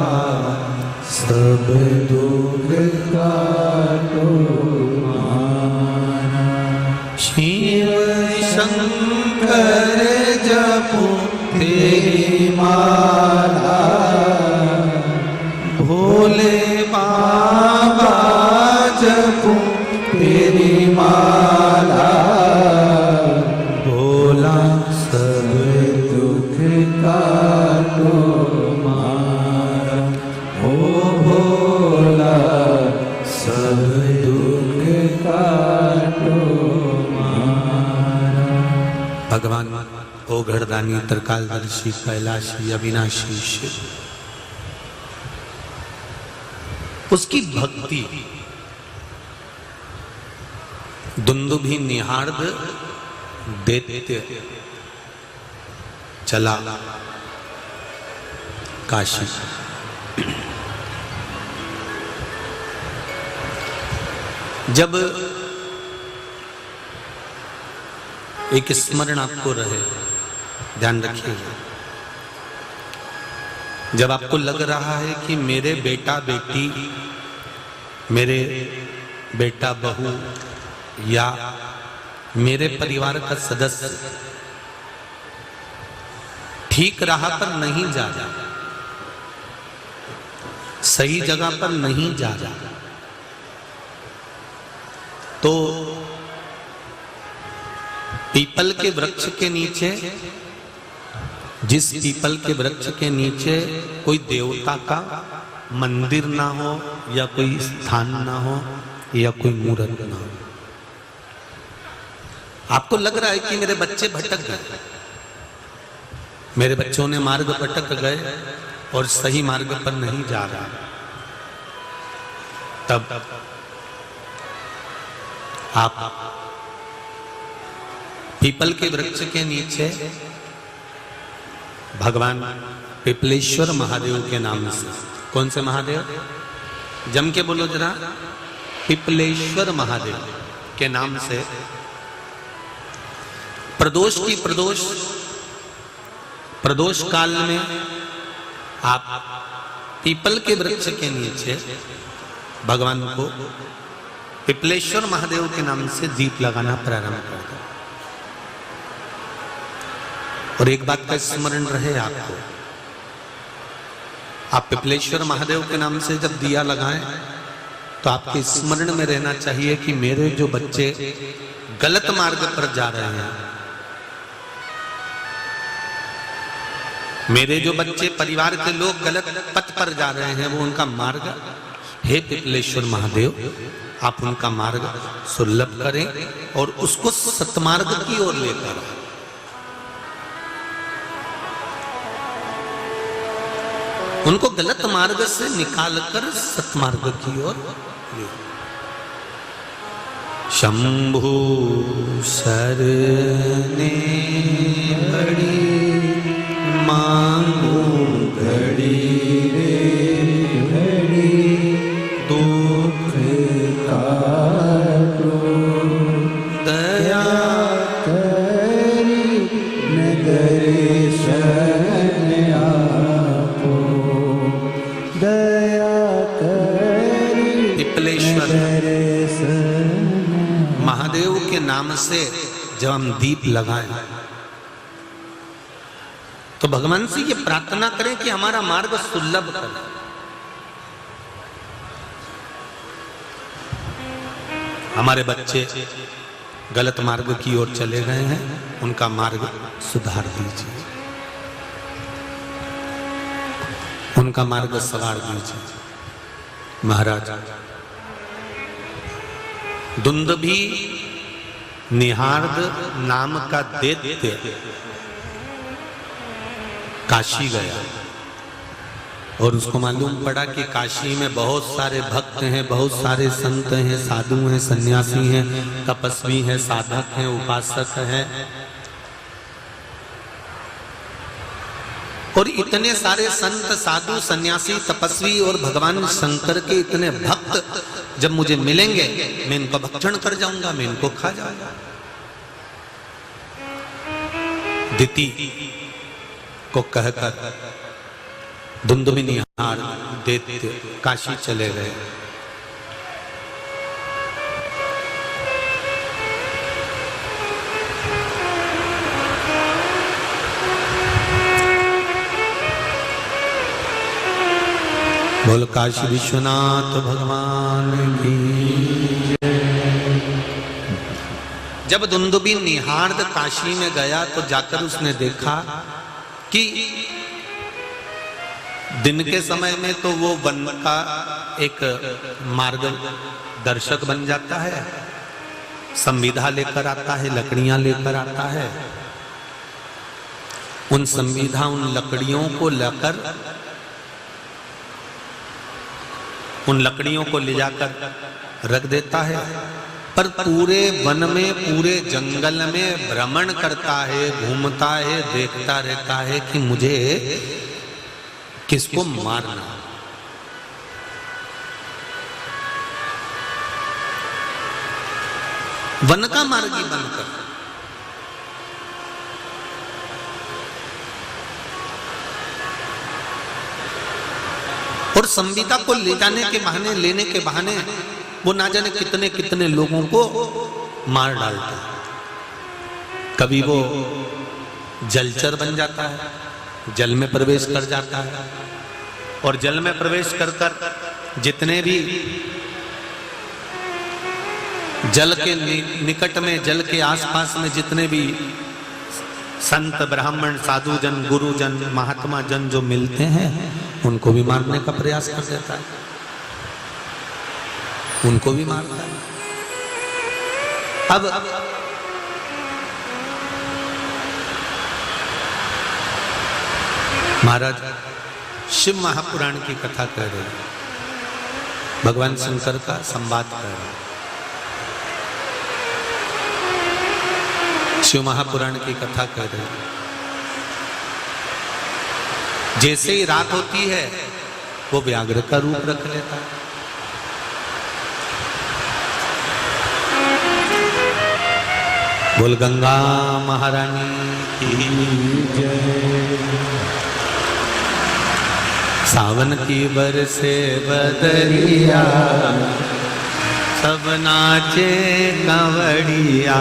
A: सब दुख काटो मारा। शिव शंकर जपो तेरी माला। भोले बाबा जपो तेरी माला। भोला सब दुख काटो मारा। ओ भोला सब दुख काटो मारा। भगवान ओ घरदानी, त्रिकालदर्शी, कैलाशी, अविनाशी शिव, उसकी भक्ति दुंदुभि निहार्द दैत्य चला काशी। जब एक स्मरण आपको रहे, ध्यान रखिएगा, जब आपको लग रहा है कि मेरे बेटा बेटी मेरे बेटा बहू या मेरे परिवार का सदस्य ठीक राह पर नहीं जा रहा, सही जगह पर नहीं जा रहा, तो पीपल के वृक्ष के नीचे, जिस पीपल के वृक्ष के नीचे कोई देवता का मंदिर ना हो या कोई स्थान ना हो या कोई मूर्त ना हो, आपको लग रहा है कि मेरे बच्चे भटक गए, मेरे बच्चों ने मार्ग भटक गए और सही मार्ग पर नहीं जा रहा, तब आप पीपल के वृक्ष के नीचे भगवान पिपलेश्वर महादेव के नाम से, कौन से महादेव, जम के बोलो जरा, पिपलेश्वर महादेव के नाम से प्रदोष काल में आप पीपल के वृक्ष के नीचे भगवान को पिपलेश्वर महादेव के नाम से दीप लगाना प्रारंभ कर दो। और एक बात का स्मरण रहे आपको, आप पिपलेश्वर महादेव के नाम से जब दिया लगाएं तो आपके स्मरण में रहना चाहिए कि मेरे जो बच्चे गलत मार्ग पर जा रहे हैं, मेरे जो बच्चे परिवार के लोग गलत पथ पर जा रहे हैं, वो उनका मार्ग, हे पिपलेश्वर महादेव आप उनका मार्ग सुलभ करें और उसको सतमार्ग की ओर लेकर, उनको गलत मार्ग से निकालकर सतमार्ग की ओर ले। शंभु शरणे बड़ी मांगू
B: घड़ी रे घड़ी
A: दुख
B: काटो,
A: दया
B: करी नदर्शन आपो, दया करी
A: पिपलेश्वर
B: नदर्शन।
A: महादेव के नाम से जब हम दीप लगाएं तो भगवान से ये प्रार्थना करें कि हमारा मार्ग सुलभ करें। हमारे बच्चे गलत मार्ग की ओर चले गए हैं, उनका मार्ग सुधार दीजिए, उनका मार्ग सवार दीजिए। महाराज दुंदुभी निहार्द नाम का दैत्य काशी गया और उसको मालूम पड़ा कि काशी में बहुत सारे भक्त हैं, बहुत सारे संत हैं, साधु हैं, सन्यासी हैं, तपस्वी हैं, साधक हैं, उपासक हैं, और इतने सारे संत, साधु, सन्यासी, तपस्वी और भगवान शंकर के इतने भक्त जब मुझे मिलेंगे मैं इनको भक्षण कर जाऊंगा, मैं इनको खा जाऊंगा। दिति को कहकर दुंदुभी निहार दैत्य काशी चले गए। बोल काशी विश्वनाथ भगवान की। जब दुंदुभी निहार्द काशी में गया तो जाकर उसने देखा कि दिन के समय में तो वो वन का एक मार्ग दर्शक बन जाता है, संविधा लेकर आता है, लकड़ियां लेकर आता है, उन संविधा उन लकड़ियों को लेकर, उन लकड़ियों को ले जाकर रख देता है, पर पूरे वन में, पूरे जंगल में भ्रमण करता है, घूमता है, देखता रहता है कि मुझे किसको मारना। वन का मार्गी बनकर और और संविदा को ले जाने के बहाने, लेने के बहाने वो ना जाने कितने कितने लोगों को मार डालता है। कभी वो जलचर बन जाता है, जल में प्रवेश कर जाता है, और जल में प्रवेश कर कर जितने भी जल के निकट में, जल के आसपास में जितने भी संत, ब्राह्मण, साधु जन, गुरुजन, महात्मा जन जो मिलते हैं, उनको भी मारने का प्रयास कर देता है, उनको भी मारता है। अब महाराज शिव महापुराण की कथा कह रहे हैं, भगवान शंकर का संवाद कर रहे हैं। शिव महापुराण की कथा कह रहे हैं। जैसे ही रात होती है वो व्याघ्र का रूप रख लेता है। बोल गंगा महारानी की जय। सावन की बरसे बदरिया, सब नाचे कंवड़िया।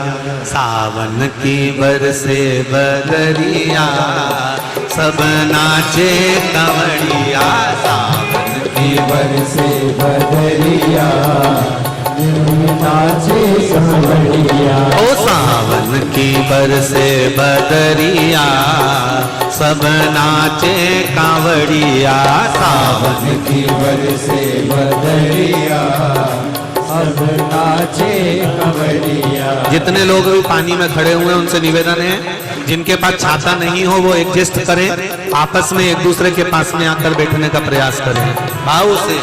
A: सावन की बरसे बदरिया, सब नाचे कंवड़िया। सावन की बरसे बदरिया, नाचे कंवड़िया। ओ सावन की बरसे बदरिया, सब नाचे कांवड़िया। सावन की बरसे बदरिया, सब नाचे कांवड़िया। जितने लोग भी पानी में खड़े हुए हैं उनसे निवेदन है, जिनके पास छाता नहीं हो वो एडजस्ट करें, आपस में एक दूसरे के पास में आकर बैठने का प्रयास करें भाव से।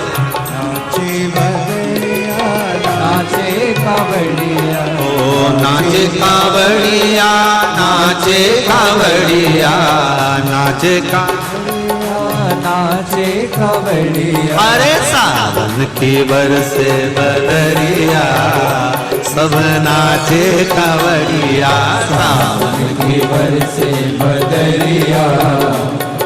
A: नाचे बदरिया, नाचे कांवड़िया। ओ नाचे कांवड़िया, नाचे कांवड़िया, नाचे कांवड़िया, नाचे कांवड़िया। अरे सावन की बरसे बदरिया, सब नाचे कांवड़िया। सावन की बरसे बदरिया,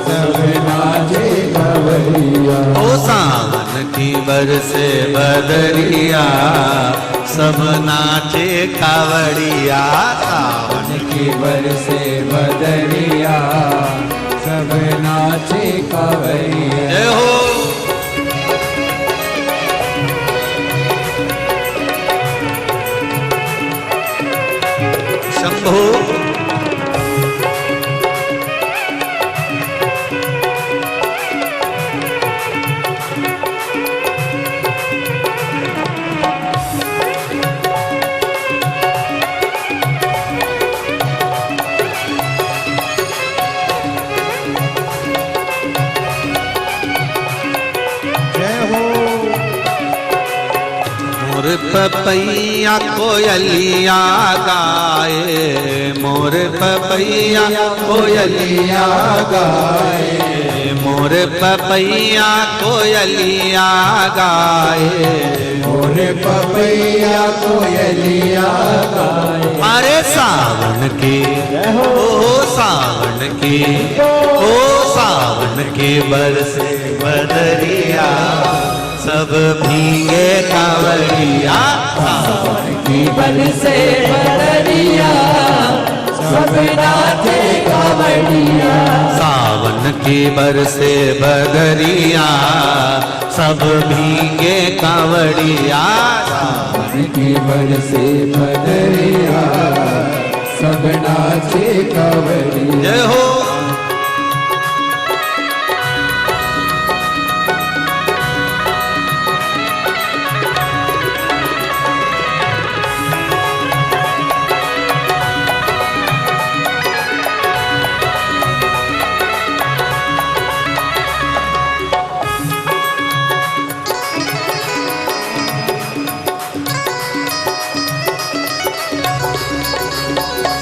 A: सब नाचे कांवड़िया। ओ सावन की बरसे बदरिया, सब नाचे कांवड़िया। सावन की बरसे बदरिया, सब नाचे कांवड़िया। जय हो। शंभो। मोर पपैया कोयलिया गाए, मोर पपैया कोयलिया गाए। मोर पपैया कोयलिया गाए, मोर पपैया कोयलिया गाए। अरे सावन की ओ सावन की, ओ सावन की बरसे बदरिया, सब भीगे कांवड़िया। सावन की बरसे बदरिया, सब नाचे कांवड़िया। सावन की बरसे बदरिया, सब भीगे कांवड़िया। सावन की बरसे बदरिया, सब नाचे कांवड़िया। जय हो।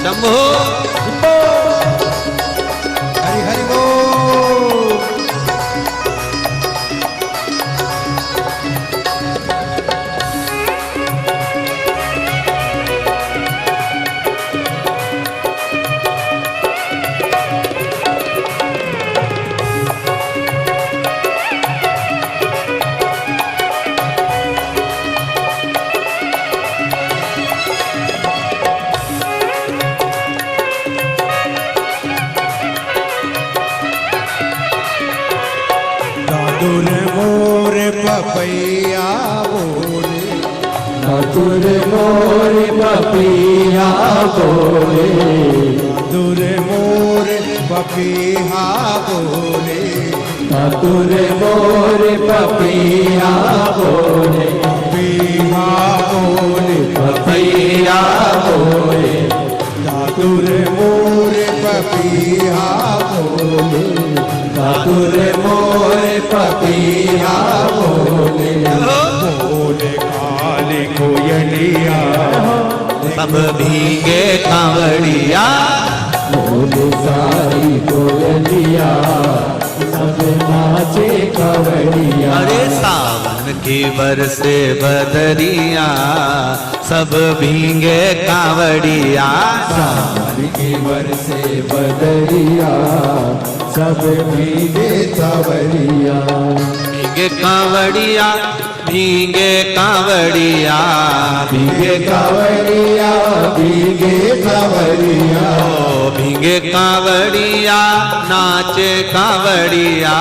A: शंभो। हरि हरि बोल।
B: पपैया बोले,
C: चतुर मोर पपिया बोले,
B: चतुर मोर पपीहा बोले,
C: चतुर मोर पपिया बोले,
B: पपीहा बोले,
C: पपिया बोले,
B: चतुर मोर पपीहा बोले,
C: चतुर मोर पपिया बोले,
B: बोले काली कोयलिया,
A: सब भीगे कांवड़िया,
C: बोले सारी कोयलिया, सब नाचे कावड़िया।
A: अरे सावन की बरसे बदरिया, सब भीगे कांवड़िया,
C: सावन की बरसे बदरिया, सब भीगे कावड़िया।
A: भीगे कांवड़िया, भीगे कांवड़िया,
C: भीगे कावड़िया, भीगे कावड़िया,
A: ओ भीगे कांवड़िया, नाचे कांवड़िया,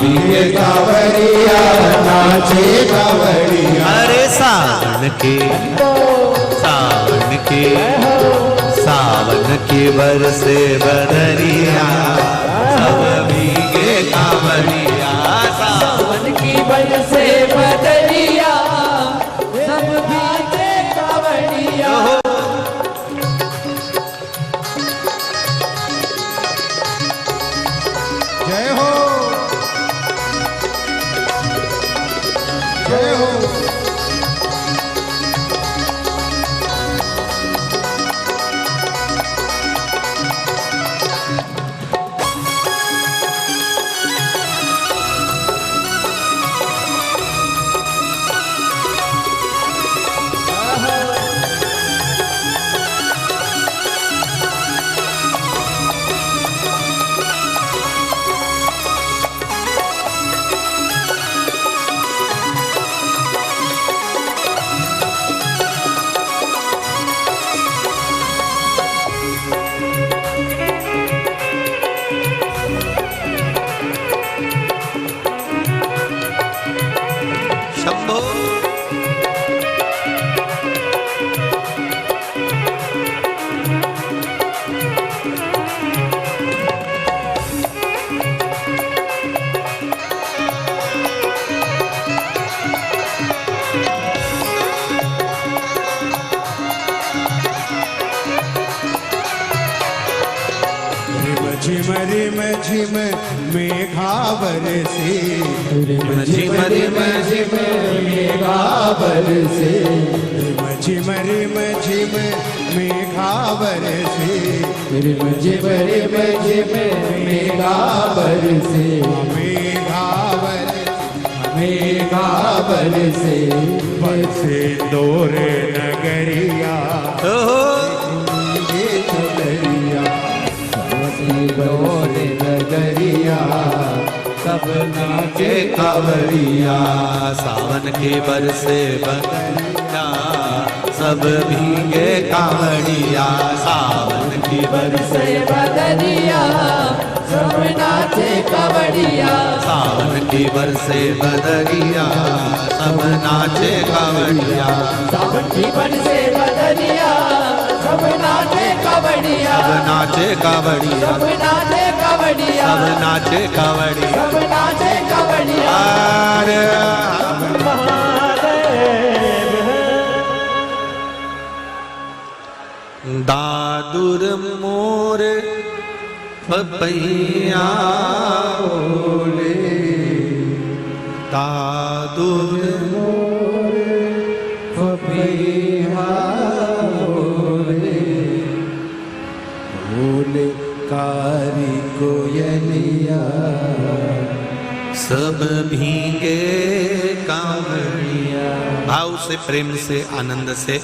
C: भीगे कावड़िया, नाचे कावड़िया।
A: अरे सावन की बरसे बदरिया, सब भीगे कांवड़िया,
C: सावन की बरसे बदरिया, सब भीगे कावड़िया।
B: जय हो, जय हो।
A: शंभो।
B: झिम रिम झिम मेघा बरसे,
C: रिम झिम मेघा बरसे,
B: झिम रिम झिम मेघा बरसे,
C: रिम झिम मेघा बरसे,
B: मेघा बरसे,
C: मेघा बरसे,
B: बरसे दोर नगरिया,
C: ये नगरिया, डोर नगरिया, सब नाचे कावड़िया।
A: सावन की बरसे बदरिया, सब भीगे कांवड़िया, सावन की बरसे
C: बदरिया, सब नाचे कावड़िया।
A: सावन की बरसे बदरिया, सब नाचे कांवड़िया,
C: सावन की बरसे बदरिया, सब नाचे कावड़िया,
A: सब नाचे कांवड़िया,
C: सब नाचे कावड़िया,
A: सब नाचे कांवड़िया।
C: सब नाचे कावड़िया।
A: अरे दादुर मोर पपैया बोले, दादुर
B: पपैया बोले, बोले कारी कोयलिया,
A: सब भीगे कांवड़िया। भाव से, प्रेम से, आनंद से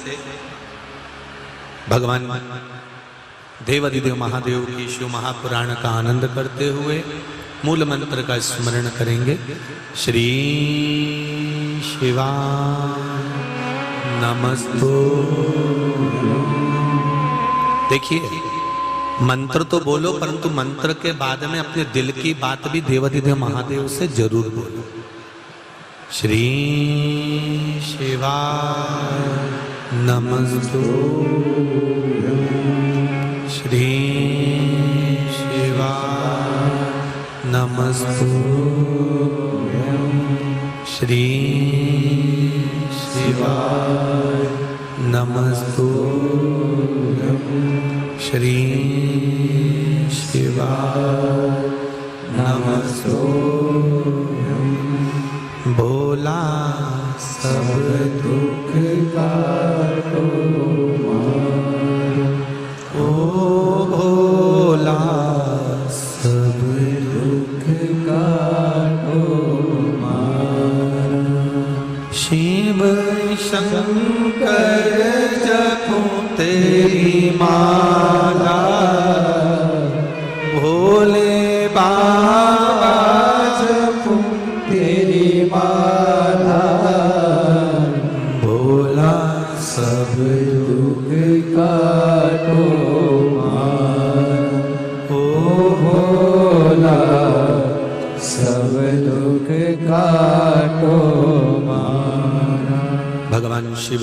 A: भगवान देवाधिदेव महादेव की शिव महापुराण का आनंद करते हुए मूल मंत्र का स्मरण करेंगे। श्री शिवा नमस्तो। देखिए, मंत्र तो बोलो, परंतु मंत्र के बाद में अपने दिल की बात भी देवाधिदेव महादेव से जरूर बोलो। श्री शिवाय नमस्तुभ्यं। श्री शिवाय नमस्तुभ्यं। श्री शिवाय नमस्तुभ्यं। श्री शिवाय नमस्तुभ्यं। भोला सब दुख काटो ओ भोला सब दुख काटो शिव शंकर जपो तेरी माला भोले बाबा जपो तेरी माला भोला सब दुख काटो ओ भोला सब दुख काटो। भगवान शिव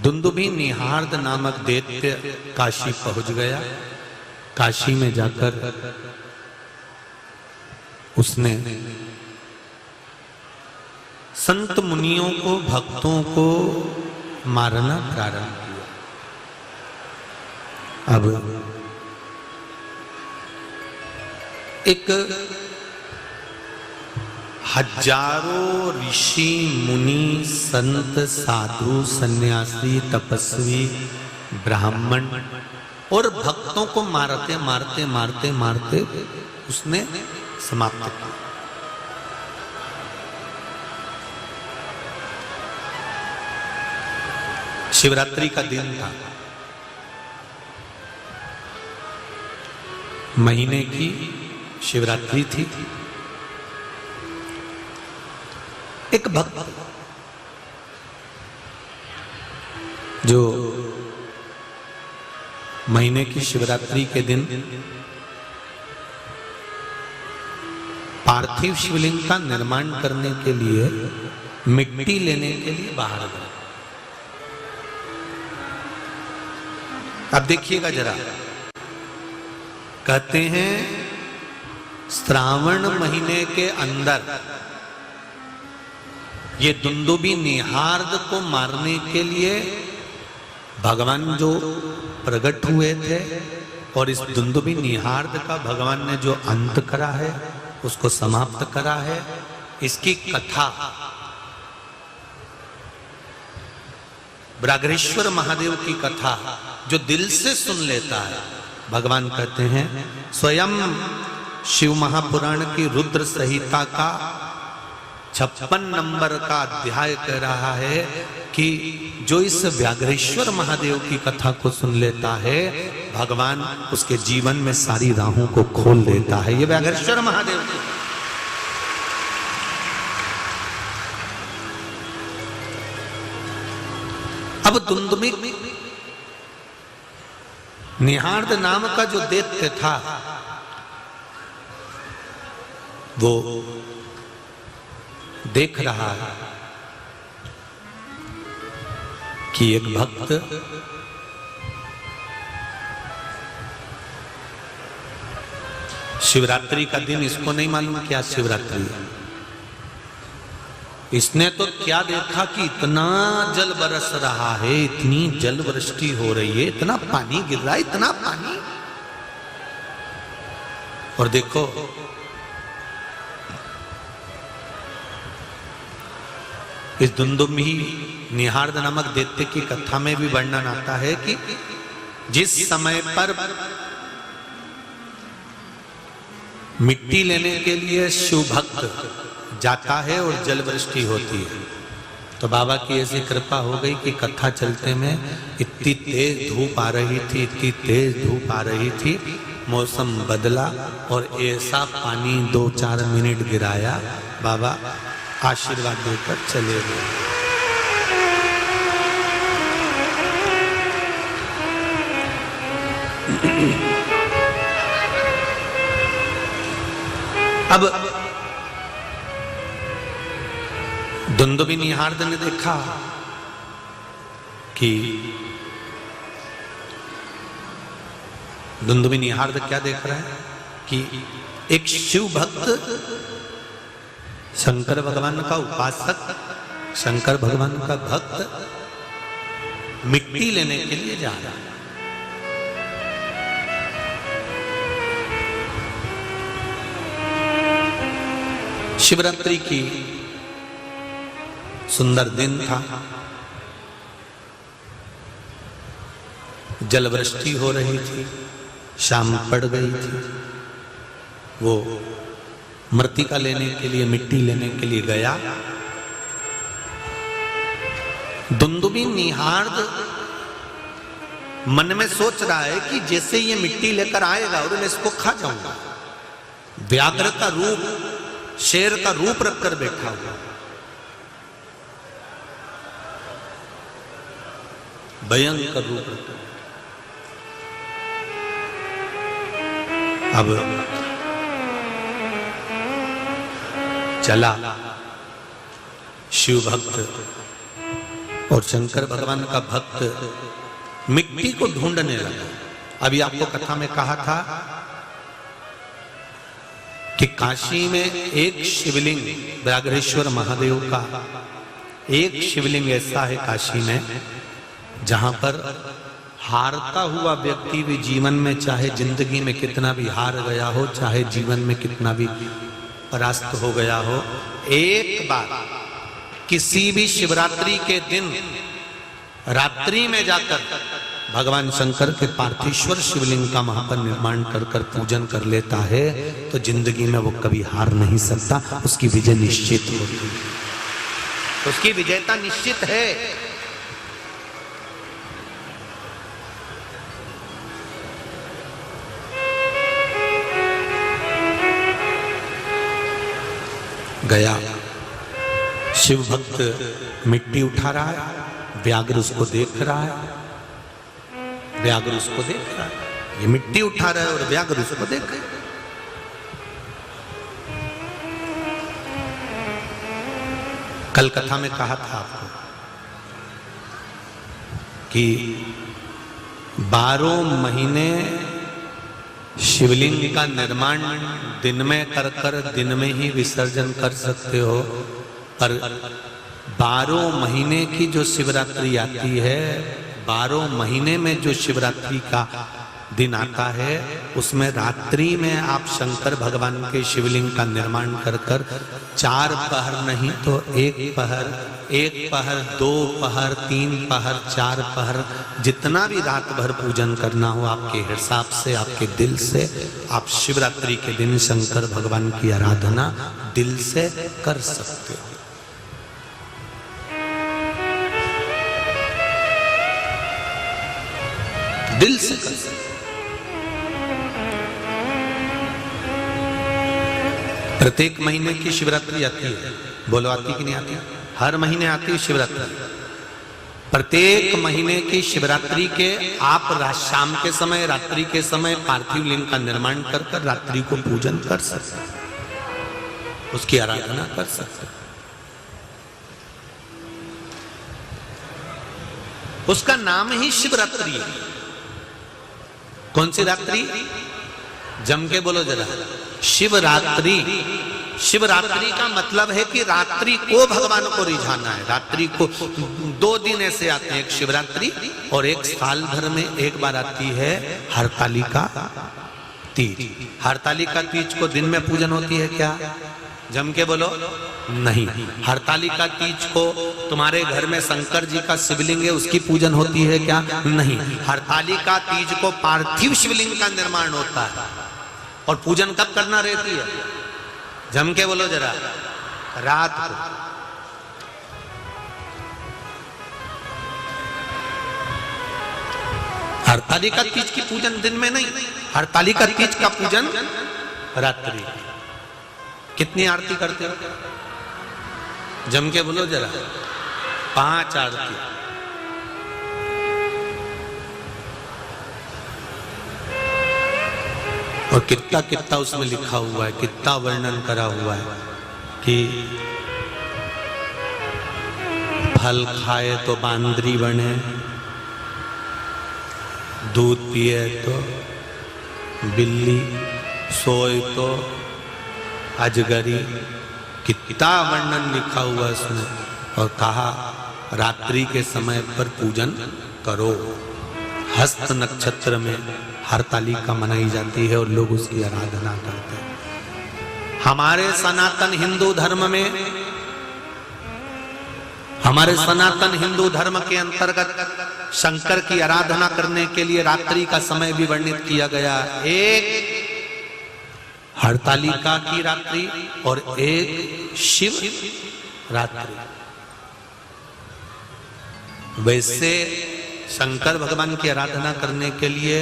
A: दुंदुभी निहार्द नामक दैत्य काशी पहुंच गया। काशी में जाकर उसने संत मुनियों को भक्तों को मारना प्रारंभ किया। अब एक हजारों ऋषि मुनि संत साधु सन्यासी तपस्वी ब्राह्मण और भक्तों को मारते मारते मारते मारते उसने समाप्त किया। शिवरात्रि का दिन था। महीने की शिवरात्रि थी। एक भक्त जो महीने की शिवरात्रि के दिन पार्थिव शिवलिंग का निर्माण करने के लिए मिट्टी लेने के लिए बाहर गए। अब देखिएगा जरा, कहते हैं श्रावण महीने के अंदर ये दुंदुभी निहार्द को मारने के लिए भगवान जो प्रकट हुए थे और इस दुंदुभी निहार्द का भगवान ने जो अंत करा है उसको समाप्त करा है। इसकी कथा ब्राग्रेश्वर महादेव की कथा जो दिल से सुन लेता है, भगवान कहते हैं स्वयं शिव महापुराण की रुद्र संहिता का 56 नंबर का अध्याय कह रहा है कि जो इस व्याघ्रेश्वर महादेव की कथा को सुन लेता है भगवान उसके जीवन में सारी राहों को खोल देता है। ये व्याघ्रेश्वर महादेव की अब दुंदुभी निहार्द नाम का जो दैत्य था वो देख रहा है कि एक भक्त शिवरात्रि का दिन, इसको नहीं मालूम क्या शिवरात्रि है। इसने तो क्या देखा कि इतना जल बरस रहा है, इतनी जल वृष्टि हो रही है, इतना पानी गिर रहा है, इतना पानी। और देखो इस दुंदुभी निहार्द नामक दैत्य की कथा में भी वर्णन आता है कि जिस समय पर मिट्टी लेने के लिए शिव भक्त जाता है और जल वृष्टि होती है तो बाबा की ऐसी कृपा हो गई कि कथा चलते में इतनी तेज धूप आ रही थी, इतनी तेज धूप आ रही थी, मौसम बदला और ऐसा पानी 2-4 मिनट गिराया, बाबा आशीर्वाद देकर चले गए। अब दुंदुभी निहार्द ने देखा कि दुंदुभी निहार्द क्या देख रहा है कि एक शिव भक्त शंकर भगवान का उपासक, शंकर भगवान का भक्त मिट्टी लेने के लिए जा रहा है। शिवरात्रि की सुंदर दिन था, जलवृष्टि हो रही थी, शाम पड़ गई थी। वो मृतिका लेने के लिए, मिट्टी लेने के लिए गया। दुंदुभी निहार्द मन में सोच रहा है कि जैसे ये मिट्टी लेकर आएगा और मैं इसको खा जाऊंगा। व्याघ्र का रूप, शेर का रूप रखकर बैठा हुआ, भयंकर रूप रखकर। अब चला शिव भक्त और शंकर भगवान का भक्त मिट्टी को ढूंढने लगा। अभी आपको कथा में कहा था कि काशी में एक शिवलिंग, व्याघ्रेश्वर महादेव का एक शिवलिंग ऐसा है काशी में जहां पर हारता हुआ व्यक्ति भी जीवन में, चाहे जिंदगी में कितना भी हार गया हो, चाहे जीवन में कितना भी परास्त हो गया हो, एक बार किसी भी शिवरात्रि के दिन रात्रि में जाकर भगवान शंकर के पार्थेश्वर शिवलिंग का वहां पर निर्माण कर कर पूजन कर लेता है तो जिंदगी में वो कभी हार नहीं सकता, उसकी विजय निश्चित होती है, उसकी विजयता निश्चित है। गया, शिव भक्त मिट्टी उठा रहा है, व्याघ्र उसको देख रहा है, व्याघ्र उसको देख रहा है, ये मिट्टी उठा रहा है और व्याघ्र उसको देख रहा है। कल कथा में कहा था आपको कि 12 महीने शिवलिंग का निर्माण दिन में कर कर दिन में ही विसर्जन कर सकते हो, पर 12 महीने की जो शिवरात्रि आती है, 12 महीने में जो शिवरात्रि का दिन आता है, उसमें रात्रि में आप शंकर भगवान के शिवलिंग का निर्माण कर कर 4 पहर नहीं तो 1 पहर, 2 पहर, 3 पहर, 4 पहर, जितना भी रात भर पूजन करना हो आपके हिसाब से, आपके दिल से, आप शिवरात्रि के दिन शंकर भगवान की आराधना दिल से कर सकते हो। दिल से कर सकते। प्रत्येक महीने की शिवरात्रि आती है, बोलो आती कि नहीं आती? हर महीने आती है शिवरात्रि। प्रत्येक महीने की शिवरात्रि के आप शाम के समय, रात्रि के समय पार्थिव लिंग का निर्माण कर कर रात्रि को पूजन कर सकते, उसकी आराधना कर सकते। उसका नाम ही शिवरात्रि है। कौन सी रात्रि? जम के बोलो जरा, शिवरात्रि। शिवरात्रि का मतलब है कि रात्रि को भगवान को रिझाना है। रात्रि को 2 दिन ऐसे आते हैं, एक शिवरात्रि और एक साल भर में एक बार आती है हरतालिका तीज। हरतालिका तीज को दिन में पूजन होती है क्या? जम के बोलो, नहीं। हरतालिका तीज को तुम्हारे घर में शंकर जी का शिवलिंग है, उसकी पूजन होती है क्या? नहीं। हरतालिका तीज को पार्थिव शिवलिंग का निर्माण होता है और पूजन कब करना रहती है? जम के बोलो जरा, रात को। हरतालिका तीज की पूजन दिन में नहीं, हरतालिका तीज का पूजन रात्रि। कितनी आरती करते हो? जम के बोलो जरा, 5 आरती। और कितना कितना उसमें लिखा हुआ है, कितना वर्णन करा हुआ है कि फल खाए तो बांदरी बने, दूध पिए तो बिल्ली, सोए तो अजगरी। कितना वर्णन लिखा हुआ इसमें। और कहा रात्रि के समय पर पूजन करो। हस्त नक्षत्र में हरतालिका मनाई जाती है और लोग उसकी आराधना करते हैं। हमारे सनातन हिंदू धर्म में, हमारे सनातन हिंदू धर्म के अंतर्गत शंकर की आराधना करने के लिए रात्रि का समय भी वर्णित किया गया। एक हरतालिका की रात्रि और एक शिव रात्रि। वैसे शंकर भगवान की आराधना करने के लिए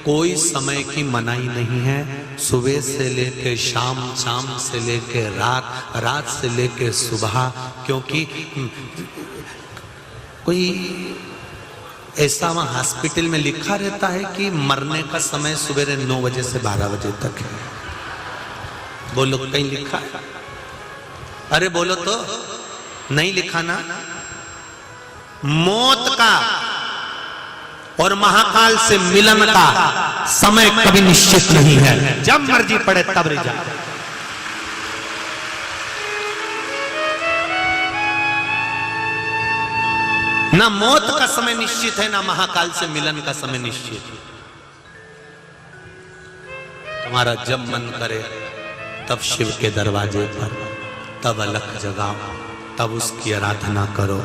A: कोई समय की मनाही नहीं है। सुबह से लेके शाम, शाम से लेके रात, रात से लेके सुबह। क्योंकि कोई ऐसा वहां हॉस्पिटल में लिखा रहता है कि मरने का समय सुबह 9 बजे से 12 बजे तक है। बोलो कहीं लिखा है? अरे बोलो तो, नहीं लिखा ना। मौत का और महाकाल से मिलन का समय कभी निश्चित नहीं है। जब मर्जी पड़े तब रे जा। ना मौत का समय निश्चित है, ना महाकाल से मिलन का समय निश्चित है। तुम्हारा जब मन करे तब शिव के दरवाजे पर, तब अलख जगाओ, तब उसकी आराधना करो।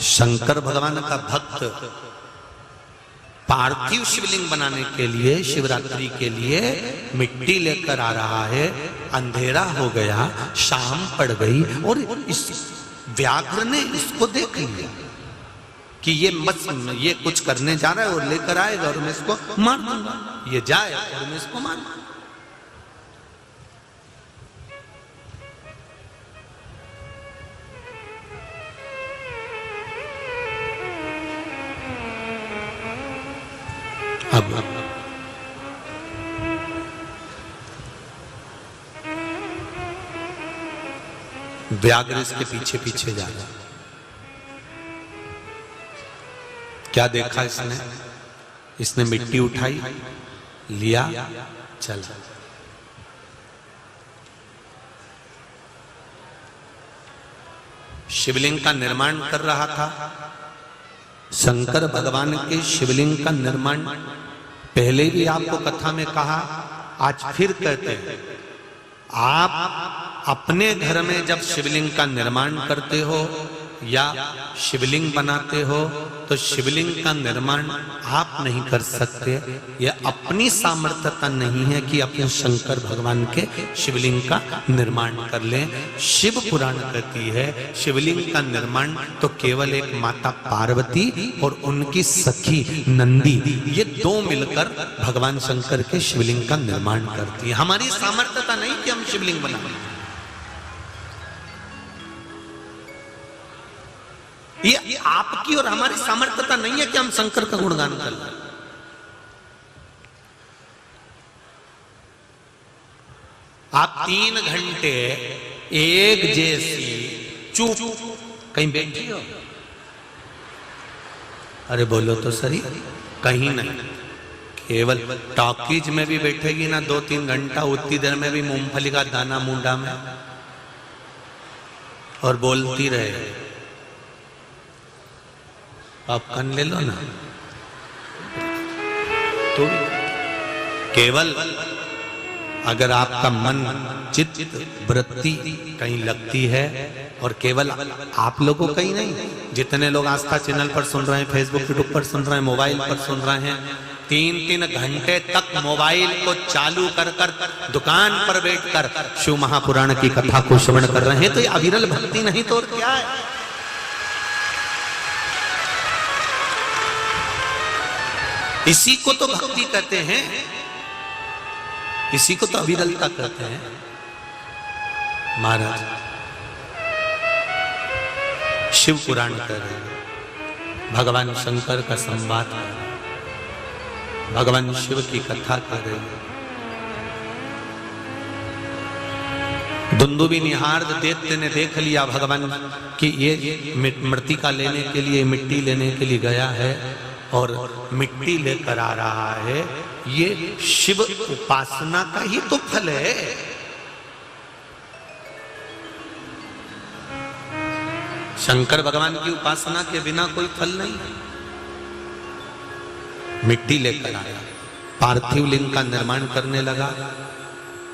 A: शंकर भगवान का भक्त पार्थिव शिवलिंग बनाने के लिए, शिवरात्रि के लिए मिट्टी लेकर आ रहा है। अंधेरा हो गया, शाम पड़ गई और इस व्याघ्र ने इसको देख लिया कि ये कुछ करने जा रहा है और लेकर आएगा और मैं इसको मार दूंगा। ये जाए और मैं इसको मार दूंगा। अब व्याघ्र इसके पीछे पीछे जा रहा। क्या देखा इसने? इसने मिट्टी उठाई, लिया, चल। शिवलिंग का निर्माण कर रहा था। शंकर भगवान के शिवलिंग का निर्माण पहले भी आपको कथा में कहा, आज फिर कहते हैं। आप अपने घर में जब शिवलिंग का निर्माण करते हो या शिवलिंग बनाते हो तो शिवलिंग का निर्माण आप नहीं कर सकते। यह अपनी सामर्थ्यता नहीं है कि अपने शंकर भगवान के शिवलिंग का निर्माण कर लें। शिव पुराण कहती है शिवलिंग का निर्माण तो केवल एक माता पार्वती और उनकी सखी नंदी, ये दो मिलकर भगवान शंकर के शिवलिंग का निर्माण करती है। हमारी सामर्थ्यता नहीं कि हम शिवलिंग बनाएं। ये आपकी और हमारी सामर्थ्यता नहीं है कि हम शंकर का गुणगान कर लें। आप 3 घंटे एक जैसी चुप कहीं बैठी हो? अरे बोलो तो सही, कहीं नहीं। केवल टॉकीज में भी बैठेगी ना 2-3 घंटा, उतनी देर में भी मूंगफली का दाना मुंडा में और बोलती रहे। पॉपकॉर्न ले लो ना। तो केवल अगर आपका मन चित्त वृत्ति कहीं लगती है, और केवल आप लोगों कहीं नहीं, जितने लोग आस्था चैनल पर सुन रहे हैं, फेसबुक यूट्यूब पर सुन रहे हैं, मोबाइल पर सुन रहे हैं, 3-3 घंटे तक मोबाइल को चालू कर दुकान पर बैठकर शिव महापुराण की कथा को श्रवण कर रहे हैं, तो ये अविरल भक्ति नहीं तो और क्या है? इसी को तो भक्ति कहते हैं, इसी को तो अविरलता कहते हैं। महाराज शिव पुराण कर रहे हैं, भगवान शंकर का संवाद कर रहे हैं, भगवान शिव की कथा कर रहे हैं। दुंदुबी निहार दैत्य ने देख लिया भगवान कि ये मृतिका लेने के लिए, मिट्टी लेने के लिए गया है और मिट्टी लेकर आ रहा है। ये शिव उपासना का ही तो फल है। शंकर भगवान की उपासना के बिना कोई फल नहीं। मिट्टी लेकर आया, पार्थिव लिंग का निर्माण करने लगा।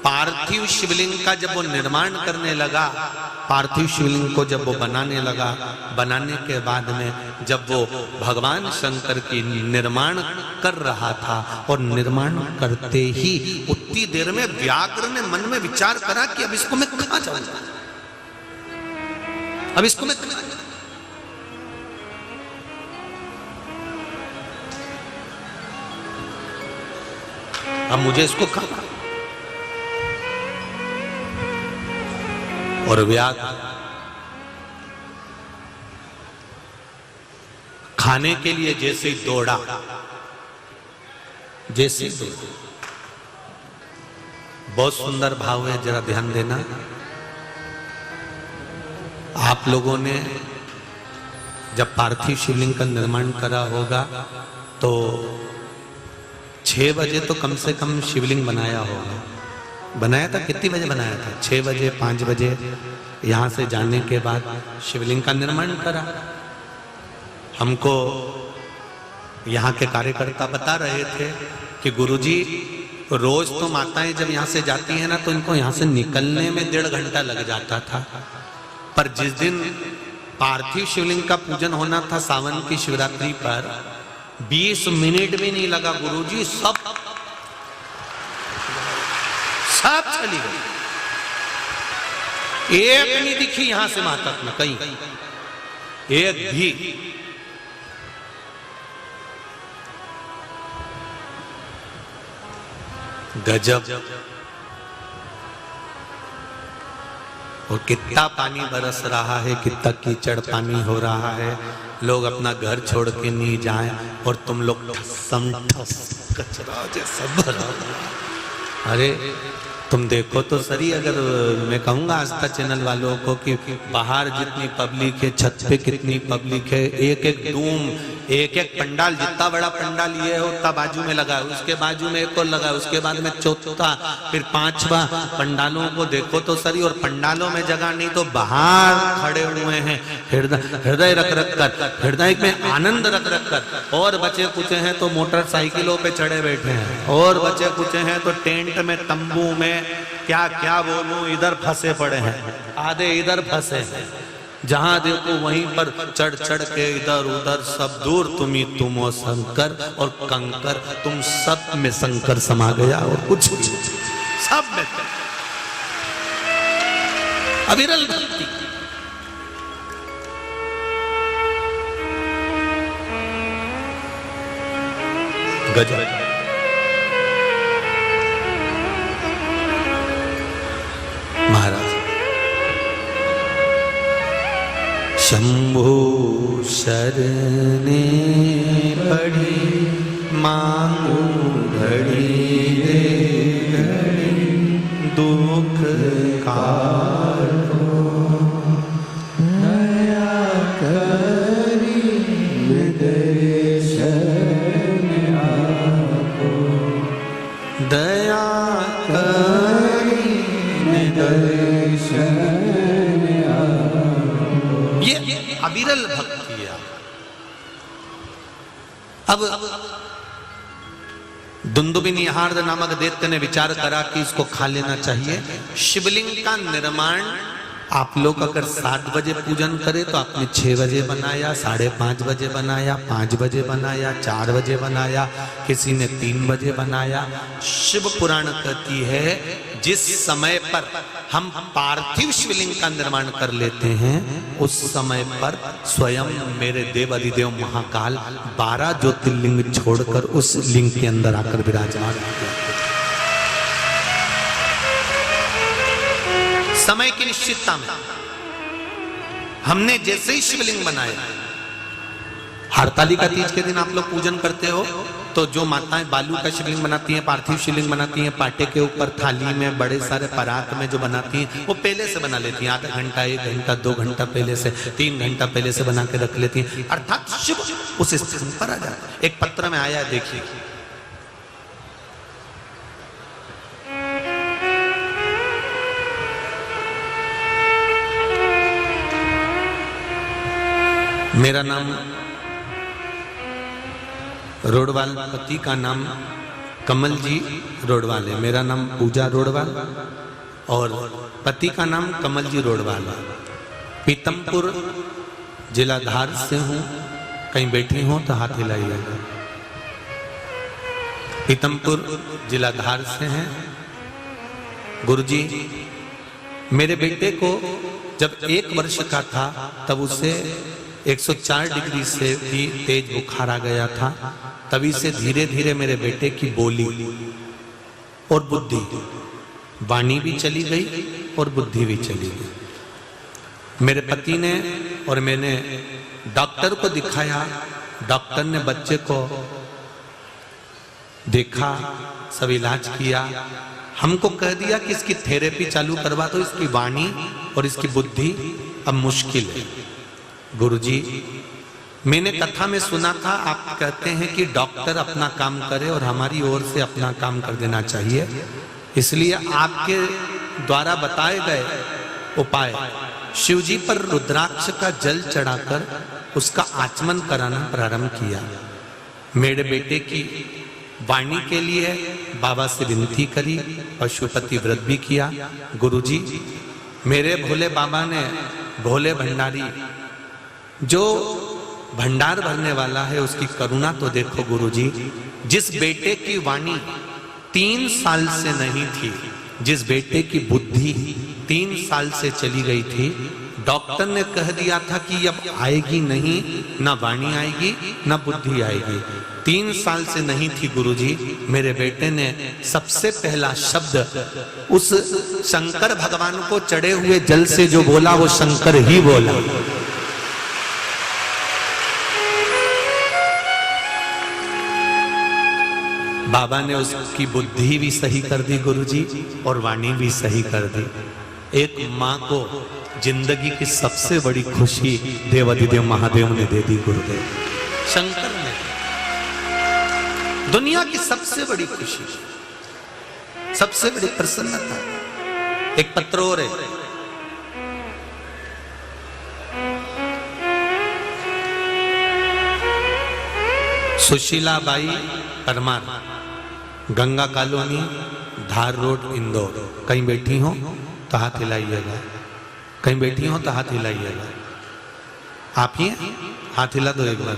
A: पार्थिव शिवलिंग का जब वो निर्माण करने लगा, पार्थिव शिवलिंग को जब वो बनाने लगा, बनाने के बाद में जब वो भगवान शंकर की निर्माण कर रहा था और निर्माण करते ही उतनी देर में व्याघ्र ने मन में विचार करा कि अब इसको मैं कहां जाऊंगा, अब इसको मैं कहां जाऊंगा। अब मुझे इसको कहां, और व्याघ्र खाने के लिए जैसे ही दौड़ा, जैसे ही दौड़ा, बहुत सुंदर भाव है, जरा ध्यान देना। आप लोगों ने जब पार्थिव शिवलिंग का निर्माण करा होगा तो 6 बजे तो कम से कम शिवलिंग बनाया होगा। बनाया था, कितनी बजे बनाया था? 6 बजे, 5 बजे यहाँ से जाने के बाद शिवलिंग का निर्माण करा। हमको यहाँ के कार्यकर्ता बता रहे थे कि गुरुजी रोज तो माताएं जब यहाँ से जाती हैं ना तो इनको यहाँ से निकलने में 1.5 घंटा लग जाता था, पर जिस दिन पार्थिव शिवलिंग का पूजन होना था सावन की शिवरात्रि पर, 20 मिनट भी नहीं लगा गुरुजी, सब चली गई। एक नहीं दिखी यहां से वहां तक में, कहीं एक भी। गजब। और कितना पानी बरस रहा है, कितना कीचड़ पानी हो रहा है। लोग अपना घर छोड़ के नहीं जाएं और तुम लोग ठसम ठस कचरा जैसा भरा। अरे तुम देखो तो सही, अगर मैं कहूँगा आस्था चैनल वालों को कि बाहर जितनी पब्लिक है, छत पे कितनी पब्लिक है, एक एक डूम, एक एक पंडाल, जितना बड़ा पंडाल ये है उतना बाजू में लगा है, उसके बाजू में एक और लगा है, उसके बाद में चौथा, फिर 5वां। पंडालों को देखो तो सही, और पंडालों में जगह नहीं तो बाहर खड़े हुए हैं हृदय रख रख कर, हृदय में आनंद रख रख कर। और बचे कुछ हैं तो मोटरसाइकिलों पे चढ़े बैठे हैं, और बचे कुछ हैं तो टेंट में, तंबू में, क्या क्या बोलूं, इधर फंसे पड़े हैं, आधे इधर फंसे हैं। जहां देखो वहीं पर चढ़ चढ़ के इधर उधर, सब दूर तुम ही तुम हो शंकर और कंकर, तुम सब में शंकर समा गया और कुछ सब में अविरल भक्ति। गजब। महाराज शंभु शरणे पड़ी, मांगू घड़ी दे घड़ी, दुख काटो
B: दया करी दर्शन आपो,
A: दया करी
B: दर्शन
A: ये अविरल भक्ति है। अब दुंदुबी निहार नामक दैत्य ने विचार करा कि इसको खा लेना चाहिए। शिवलिंग का निर्माण आप लोग अगर 7 बजे पूजन करें तो आपने 6 बजे बनाया, 5:30 बजे बनाया, 5 बजे बनाया, 4 बजे बनाया, किसी ने 3 बजे बनाया। शिव पुराण कहती है जिस समय पर हम पार्थिव शिवलिंग का निर्माण कर लेते हैं उस समय पर स्वयं मेरे देव अधिदेव महाकाल 12 ज्योतिर्लिंग छोड़कर उस लिंग के अंदर आकर विराजमान होते हैं। समय की निश्चितता में हमने जैसे ही शिवलिंग बनाया, हरतालिका तीज के दिन आप लोग पूजन करते हो, तो जो माताएं बालू का शिवलिंग बनाती हैं, पार्थिव शिवलिंग बनाती हैं, पाटे के ऊपर थाली में बड़े सारे परात में जो बनाती हैं, वो पहले से बना लेती हैं। आधा घंटा, 1 घंटा, 2 घंटा पहले से, 3 घंटा पहले से बना के रख लेती हैं, अर्थात शिव उस स्थान पर आ जाता है। एक पत्र में आया, देखिए, मेरा नाम रोडवाल, पति का नाम कमल जी रोडवाल है। मेरा नाम पूजा रोडवाल और पति का नाम कमल जी रोडवाल। पीतमपुर जिला धार से हूँ। कहीं बैठी हो तो हाथ हिलाइए। पीतमपुर जिला धार से हैं। गुरुजी, मेरे बेटे को जब 1 वर्ष का था तब उसे 104 डिग्री से भी तेज बुखार आ गया था। तभी से धीरे धीरे मेरे बेटे की बोली और बुद्धि, वाणी भी चली गई और बुद्धि भी चली गई। मेरे पति ने और मैंने डॉक्टर को दिखाया। डॉक्टर ने बच्चे को देखा, सब इलाज किया, हमको कह दिया कि इसकी थेरेपी चालू करवा दो, इसकी वाणी और इसकी बुद्धि अब मुश्किल है। गुरुजी, मैंने कथा में सुना था, आप कहते हैं कि डॉक्टर अपना काम करे और हमारी ओर से अपना काम कर देना चाहिए, इसलिए आपके द्वारा बताए गए उपाय शिवजी पर रुद्राक्ष का जल चढ़ाकर उसका आचमन कराना प्रारंभ किया। मेरे बेटे की वाणी के लिए बाबा से विनती करी, पशुपति व्रत भी किया। गुरुजी, मेरे भोले बाबा ने, भोले भंडारी जो भंडार भरने वाला है, उसकी करुणा तो देखो गुरुजी। जिस बेटे की वाणी 3 साल से नहीं थी, जिस बेटे की बुद्धि 3 साल से चली गई थी, डॉक्टर ने कह दिया था कि अब आएगी नहीं, ना वाणी आएगी ना बुद्धि आएगी। 3 साल से नहीं थी गुरुजी। मेरे बेटे ने सबसे पहला शब्द उस शंकर भगवान को चढ़े हुए जल से जो बोला, वो शंकर ही बोला। बाबा ने उसकी बुद्धि भी सही कर दी गुरुजी, और वाणी भी सही कर दी। एक माँ को जिंदगी की सबसे बड़ी खुशी देवाधिदेव महादेव ने दे दी, गुरुदेव शंकर ने। दुनिया की सबसे बड़ी खुशी, सबसे बड़ी प्रसन्नता। एक पत्र और है, सुशीला बाई परमार, गंगा कॉलोनी, धार रोड, इंदौर। कहीं बैठी हो तो हाथ हिलाइएगा, कहीं बैठी हो तो हाथ हिलाइएगा। आप ही हाथ हिला दो एक बार।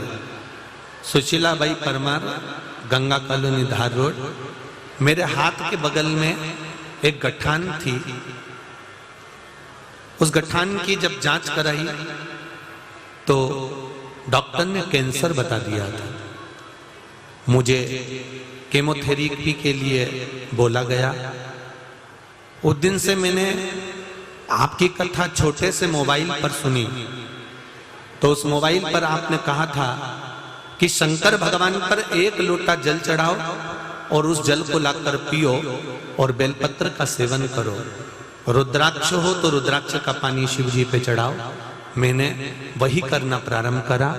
A: सुशीला बाई परमार, गंगा कॉलोनी, धार रोड। मेरे हाथ के बगल में एक गठान थी। उस गठान की जब जांच कराई तो डॉक्टर ने कैंसर बता दिया था। मुझे केमोथेरेपी के लिए बोला गया। उस दिन से मैंने आपकी कथा छोटे से मोबाइल पर सुनी, तो उस मोबाइल पर आपने कहा था कि शंकर भगवान पर 1 लोटा जल चढ़ाओ और उस जल को लाकर पियो और बेलपत्र का सेवन करो। रुद्राक्ष हो तो रुद्राक्ष का पानी शिव जी पे चढ़ाओ। मैंने वही करना प्रारंभ करा।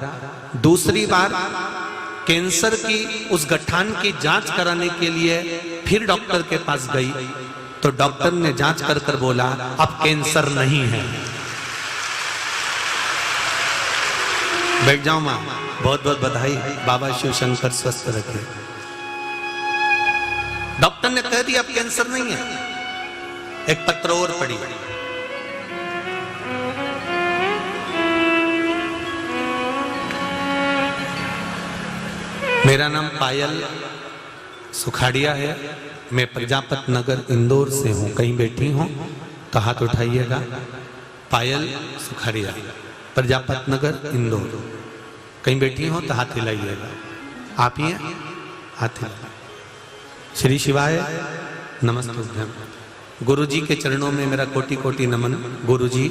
A: दूसरी बार कैंसर की उस गठान की जांच कराने के लिए फिर डॉक्टर के पास गई, तो डॉक्टर ने जांच कर कर बोला अब कैंसर नहीं है। बैठ जाओ मां, बहुत बहुत बधाई, बाबा शिव शंकर स्वस्थ रखे। डॉक्टर ने कह दिया अब कैंसर नहीं है। एक पत्र और पढ़ी, मेरा नाम पायल सुखाड़िया है। मैं प्रजापत नगर इंदौर से हूँ। कहीं बैठी हूँ तो हाथ उठाइएगा। पायल सुखाड़िया, प्रजापत नगर इंदौर। कहीं बैठी हो तो हाथ हिलाइएगा। आप ही हैं, हाथ हिला। श्री शिवाय नमस्तुभ्यं। गुरुजी के चरणों में मेरा कोटि कोटि नमन। गुरुजी,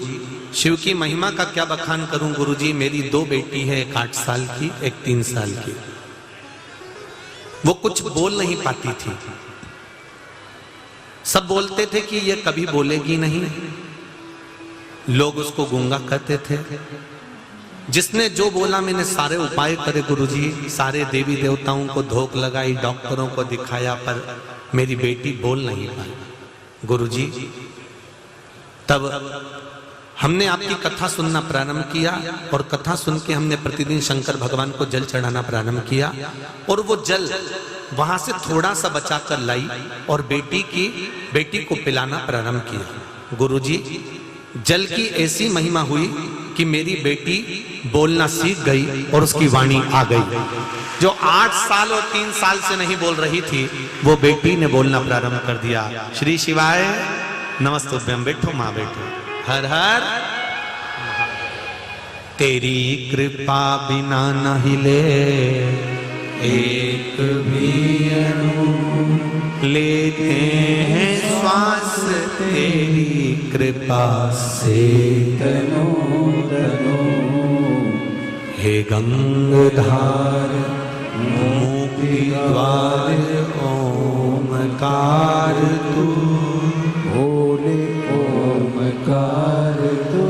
A: शिव की महिमा का क्या बखान करूं गुरुजी। मेरी 2 बेटी है, एक 8 साल की, एक 3 साल की। वो कुछ बोल नहीं पाती थी। सब बोलते थे कि ये कभी बोलेगी नहीं, लोग उसको गूंगा कहते थे। जिसने जो बोला मैंने सारे उपाय करे गुरुजी, सारे देवी देवताओं को धोख लगाई, डॉक्टरों को दिखाया, पर मेरी बेटी बोल नहीं पाई। गुरुजी तब हमने आपकी कथा सुनना प्रारंभ किया और कथा सुन के हमने प्रतिदिन शंकर भगवान को जल चढ़ाना प्रारंभ किया और वो जल वहां से थोड़ा सा बचा कर लाई और बेटी को पिलाना प्रारंभ किया। गुरुजी जल की ऐसी महिमा हुई कि मेरी बेटी बोलना सीख गई और उसकी वाणी आ गई। जो 8 साल और 3 साल से नहीं बोल रही थी वो बेटी ने बोलना प्रारंभ कर दिया। श्री शिवाय नमस्तुभ्यम। बैठो माँ बैठो। हर हर तेरी कृपा बिना न हिले एक भी अणु, लेते हैं श्वास तेरी कृपा से
B: तनो तनो।
A: हे गंगाधार मुक्ति द्वार ओमकार तू,
B: भोले ओमकार तू।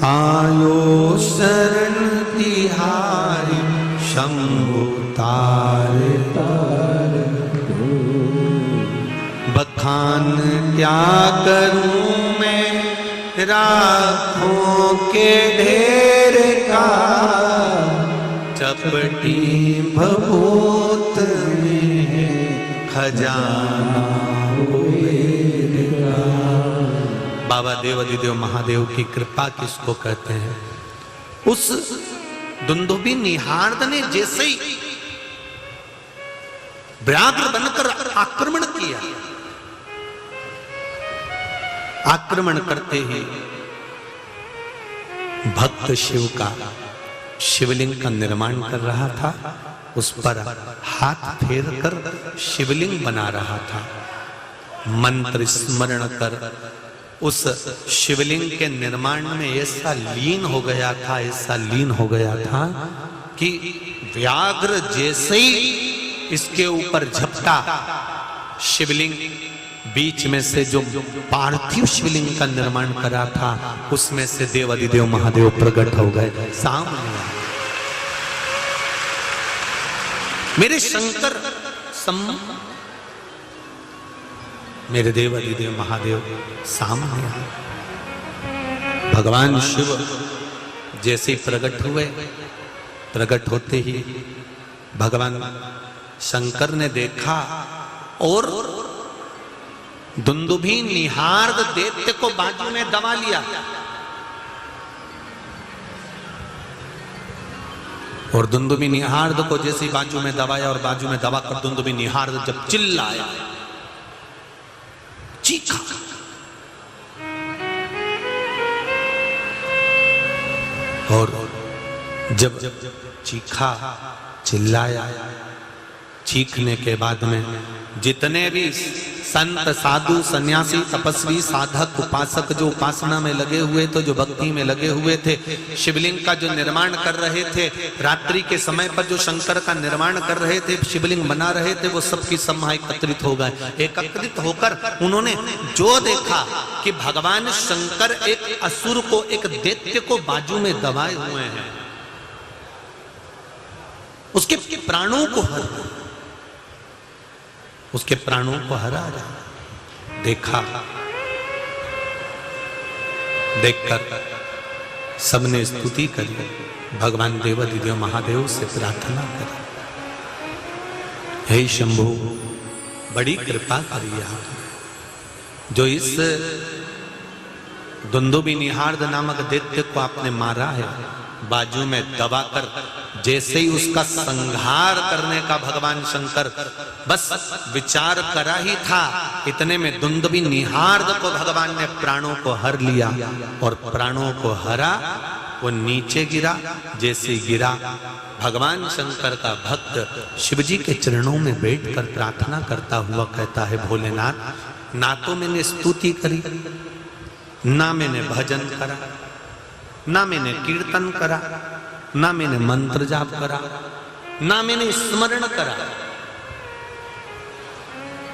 A: आयो शरण तिहारी शंभु तार
B: तार तू।
A: बखान क्या करूं मैं राखों के ढेर का, चपटी भभूत में खजाना कुबेर का। बाबा देव अधिदेव महादेव की कृपा किसको कहते हैं? उस दुंदुभी निहार्द ने जैसे ही व्याघ्र बनकर आक्रमण किया, आक्रमण करते ही भक्त शिव का शिवलिंग का निर्माण कर रहा था, उस पर हाथ फेर कर शिवलिंग बना रहा था। मंत्र स्मरण कर उस शिवलिंग के निर्माण में ऐसा लीन हो गया था, ऐसा लीन हो गया था कि व्याघ्र जैसे ही इसके ऊपर झपटा, शिवलिंग बीच में से जो पार्थिव शिवलिंग का निर्माण करा था उसमें से देव अधिदेव महादेव प्रकट हो गए सामने। मेरे शंकर मेरे देव अधिदेव महादेव सामने आए। भगवान शिव जैसे ही प्रकट हुए, प्रकट होते ही भगवान शंकर ने देखा और दुंदुभी निहार्द दैत्य को बाजू में दबा लिया और दुंदुभी निहार्द को जैसे बाजू में दबाया और बाजू में दबाकर दुंदुभी निहार्द जब चिल्लाया, चीखा, और जब चीखा चिल्लाया, चीखने के बाद में जितने भी संत साधु सन्यासी तपस्वी साधक उपासक जो उपासना में लगे हुए थे, जो भक्ति में लगे हुए थे, शिवलिंग का जो निर्माण कर रहे थे, रात्रि के समय पर जो शंकर का निर्माण कर रहे थे, शिवलिंग बना रहे थे, वो सबकी सब एकत्रित हो गए। एकत्रित होकर उन्होंने जो देखा कि भगवान शंकर एक असुर को, एक दैत्य को बाजू में दबाए हुए हैं, उसके प्राणों को उसके प्राणों को हरा रहा। देखा, देखकर सबने स्तुति करी, भगवान देव अधिदेव महादेव से प्रार्थना करी, हे शंभु बड़ी कृपा करिए आप, जो इस दुंदुभी निहार्द नामक दैत्य को आपने मारा है, बाजू में दबाकर जैसे ही उसका संहार करने का भगवान शंकर बस विचार करा ही था, इतने में दुंदुभी निहार्द को भगवान ने प्राणों को हर लिया और प्राणों को हरा, वो नीचे गिरा। जैसे गिरा, भगवान शंकर का भक्त शिवजी के चरणों में बैठकर प्रार्थना करता हुआ कहता है, भोलेनाथ, ना तो मैंने स्तुति करी, ना मैंने भजन करा, ना मैंने कीर्तन करा, ना मैंने मंत्र जाप करा, ना मैंने स्मरण करा।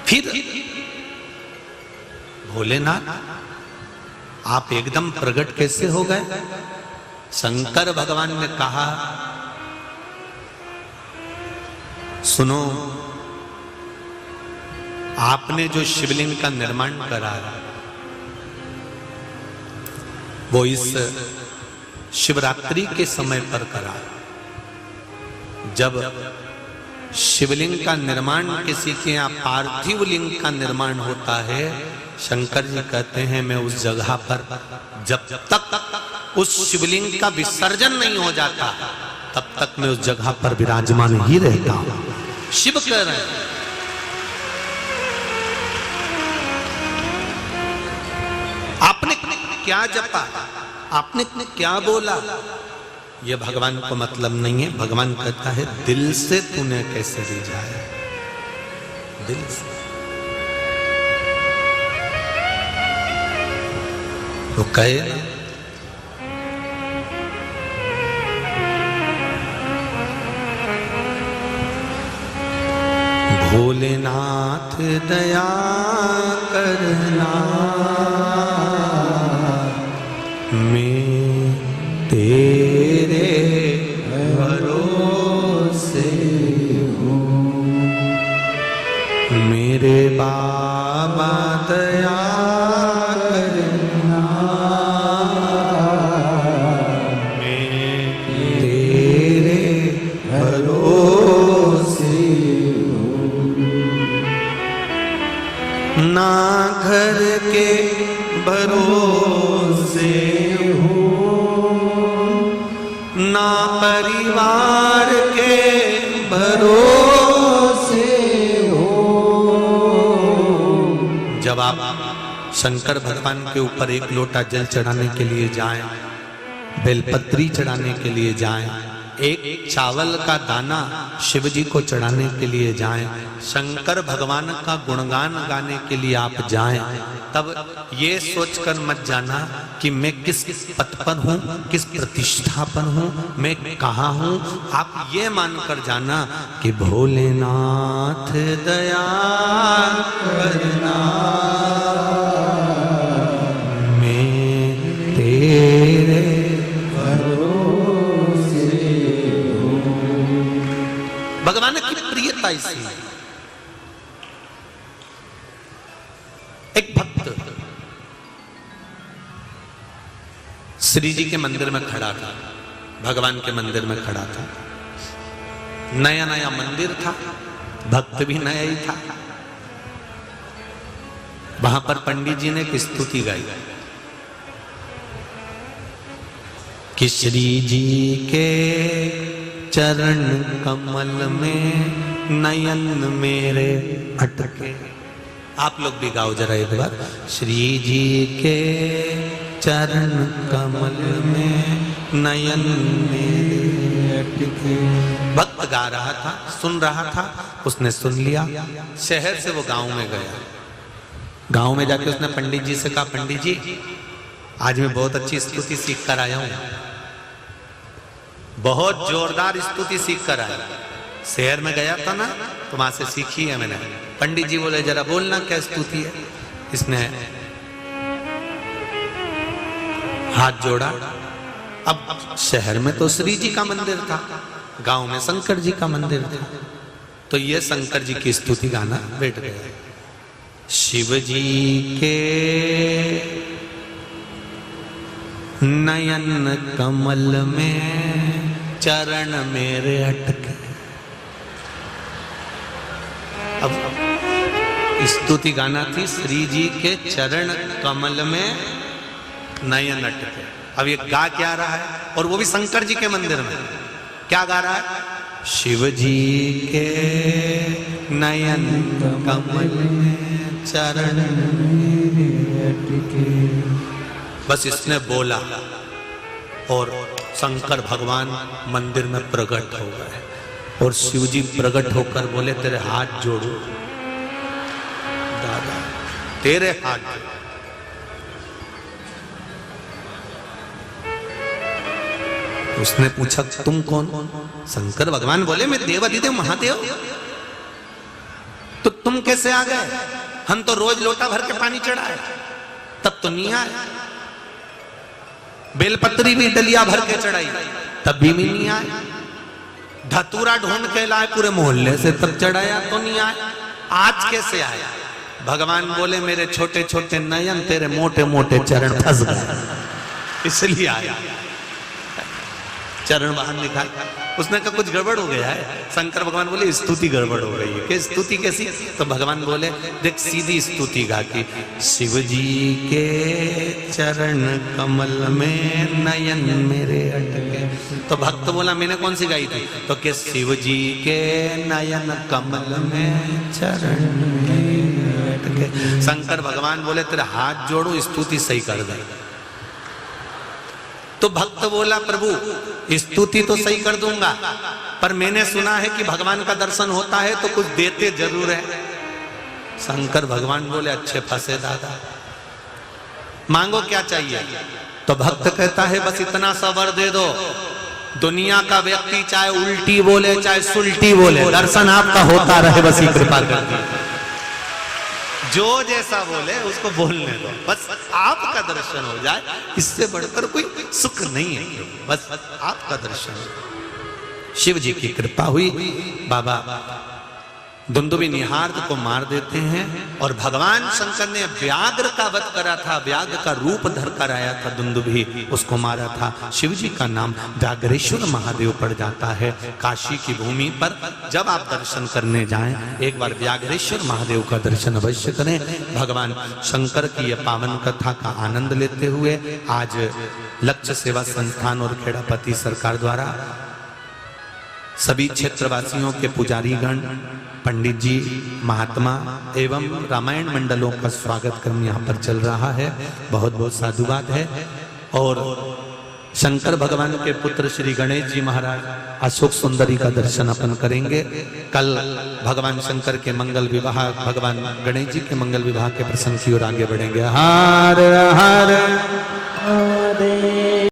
A: फिर भोलेनाथ आप एकदम प्रकट कैसे हो गए? शंकर भगवान ने कहा, सुनो, आपने जो शिवलिंग का निर्माण करा वो इस शिवरात्रि के समय पर करा। जब शिवलिंग का निर्माण किसी के यहाँ पार्थिव लिंग का निर्माण होता है, शंकर जी कहते हैं मैं उस जगह पर जब तक उस शिवलिंग का विसर्जन नहीं हो जाता तब तक मैं उस जगह पर विराजमान ही रहता हूं। शिव कह रहे हैं। आपने क्या जपा, आपने क्या बोला, यह भगवान को मतलब नहीं है। भगवान कहता है दिल से तूने कैसे रिझाया, दिल से। तो कहे भोलेनाथ दया करना, मैं तेरे भरोसे हूँ। मेरे बाबा दया करना, मैं तेरे भरोसे ना घर के भरोसे हूँ, ना परिवार के भरोसे हूँ। जब आप शंकर भगवान के ऊपर एक लोटा जल चढ़ाने के लिए जाएं, बेलपत्री चढ़ाने के लिए जाएं, एक चावल का दाना शिव जी को चढ़ाने के लिए जाएं, शंकर भगवान का गुणगान गाने के लिए आप जाएं, तब ये सोचकर मत जाना कि मैं किस पद पर हूँ, किस प्रतिष्ठा पर हूँ, मैं कहाँ हूँ। आप ये मानकर जाना कि भोलेनाथ दया करना, मैं तेरे भगवान की प्रियता इसी। एक भक्त श्री जी के मंदिर में खड़ा था, भगवान के मंदिर में खड़ा था। नया नया मंदिर था, भक्त भी नया ही था। वहां पर पंडित जी ने एक स्तुति गाई कि श्री जी के चरण कमल में नयन मेरे अटके। आप लोग भी गाओ जरा एक बार, श्री जी के चरण कमल में नयन मेरे अटके। भक्त गा रहा था, सुन रहा था, उसने सुन लिया। शहर से वो गांव में गया। गांव में जाके उसने पंडित जी से कहा, पंडित जी आज मैं बहुत अच्छी स्तुति सीख कर आया हूं, बहुत जोरदार स्तुति सीख कर आया। शहर में गया था ना तो वहां से सीखी है मैंने। पंडित जी बोले जरा बोलना क्या स्तुति है। इसने हाथ जोड़ा। अब शहर में तो श्री जी का मंदिर था, गांव में शंकर जी का मंदिर था, तो ये शंकर जी की स्तुति गाना बैठ गया। शिव जी के नयन कमल में चरण मेरे अटके। अब स्तुति गाना थी श्री जी के चरण कमल में नयन अटके। अब ये गा क्या रहा है, और वो भी शंकर जी के मंदिर में। क्या गा रहा है? शिव जी के नयन कमल में चरण मेरे अटके। बस इसने बोला और शंकर भगवान मंदिर में प्रकट हो गए। और शिव जी प्रकट होकर बोले तेरे हाथ जोड़ो दादा, तेरे हाथ जोड़ो। उसने पूछा तुम कौन? शंकर भगवान बोले मैं देवाधिदेव महादेव। तो तुम कैसे आ गए? हम तो रोज लोटा भर के पानी चढ़ाए, तब तो नहीं आए। बेलपत्री भी डलिया भर के चढ़ाई, तब भी नहीं आए। धतूरा ढूंढ के लाए पूरे मोहल्ले से, तब चढ़ाया तो नहीं आए। आज कैसे आया? भगवान बोले मेरे छोटे छोटे नयन तेरे मोटे मोटे चरण फंस गए, इसलिए आया। चरण बाहर निकाल। उसने कहा कुछ गड़बड़ हो गया है। शंकर भगवान बोले स्तुति गड़बड़ हो गई है। कि स्तुति कैसी? तो भगवान बोले देख सीधी स्तुति गा की, शिव जी के चरण कमल में नयन मेरे अटके। तो भक्त बोला मैंने कौन सी गाई थी? तो कि शिव जी के नयन कमल में चरण मेरे अटके। शंकर भगवान बोले तेरे हाथ जोड़ो स्तुति सही कर दे। तो भक्त बोला प्रभु स्तुति तो सही कर दूंगा, पर मैंने सुना है कि भगवान का दर्शन होता है तो कुछ देते जरूर है। शंकर भगवान बोले अच्छे फंसे दादा, मांगो क्या चाहिए? तो भक्त कहता है बस इतना सा वर दे दो, दुनिया का व्यक्ति चाहे उल्टी बोले चाहे सुल्टी बोले, दर्शन आपका होता रहे, बस ये कृपा कर दी। जो जैसा बोले उसको बोलने दो, बस आपका दर्शन हो जाए, इससे बढ़कर कोई सुख नहीं है, बस आपका दर्शन। शिव जी की कृपा हुई, बाबा दुंदुभी निहार्द को मार देते हैं और भगवान शंकर ने व्याघ्र का वध करा था, व्याघ्र का रूप धर कर आया था दुंदुभी, उसको मारा था। शिव जी का नाम व्याघ्रेश्वर महादेव पड़ जाता है। काशी की भूमि पर जब आप दर्शन करने जाएं, एक बार व्याघ्रेश्वर महादेव का दर्शन अवश्य करें। भगवान शंकर की यह पावन कथा का आनंद लेते हुए आज लक्ष्य सेवा संस्थान और खेड़ापति सरकार द्वारा सभी क्षेत्रवासियों के पुजारी गण, पंडित जी, महात्मा एवं रामायण मंडलों का स्वागत क्रम यहाँ पर चल रहा है। बहुत बहुत साधुवाद है। और शंकर भगवान के पुत्र श्री गणेश जी महाराज अशोक सुंदरी का दर्शन अपन करेंगे। कल भगवान शंकर के मंगल विवाह, भगवान गणेश जी के मंगल विवाह के प्रसंग की ओर आगे बढ़ेंगे। हर हर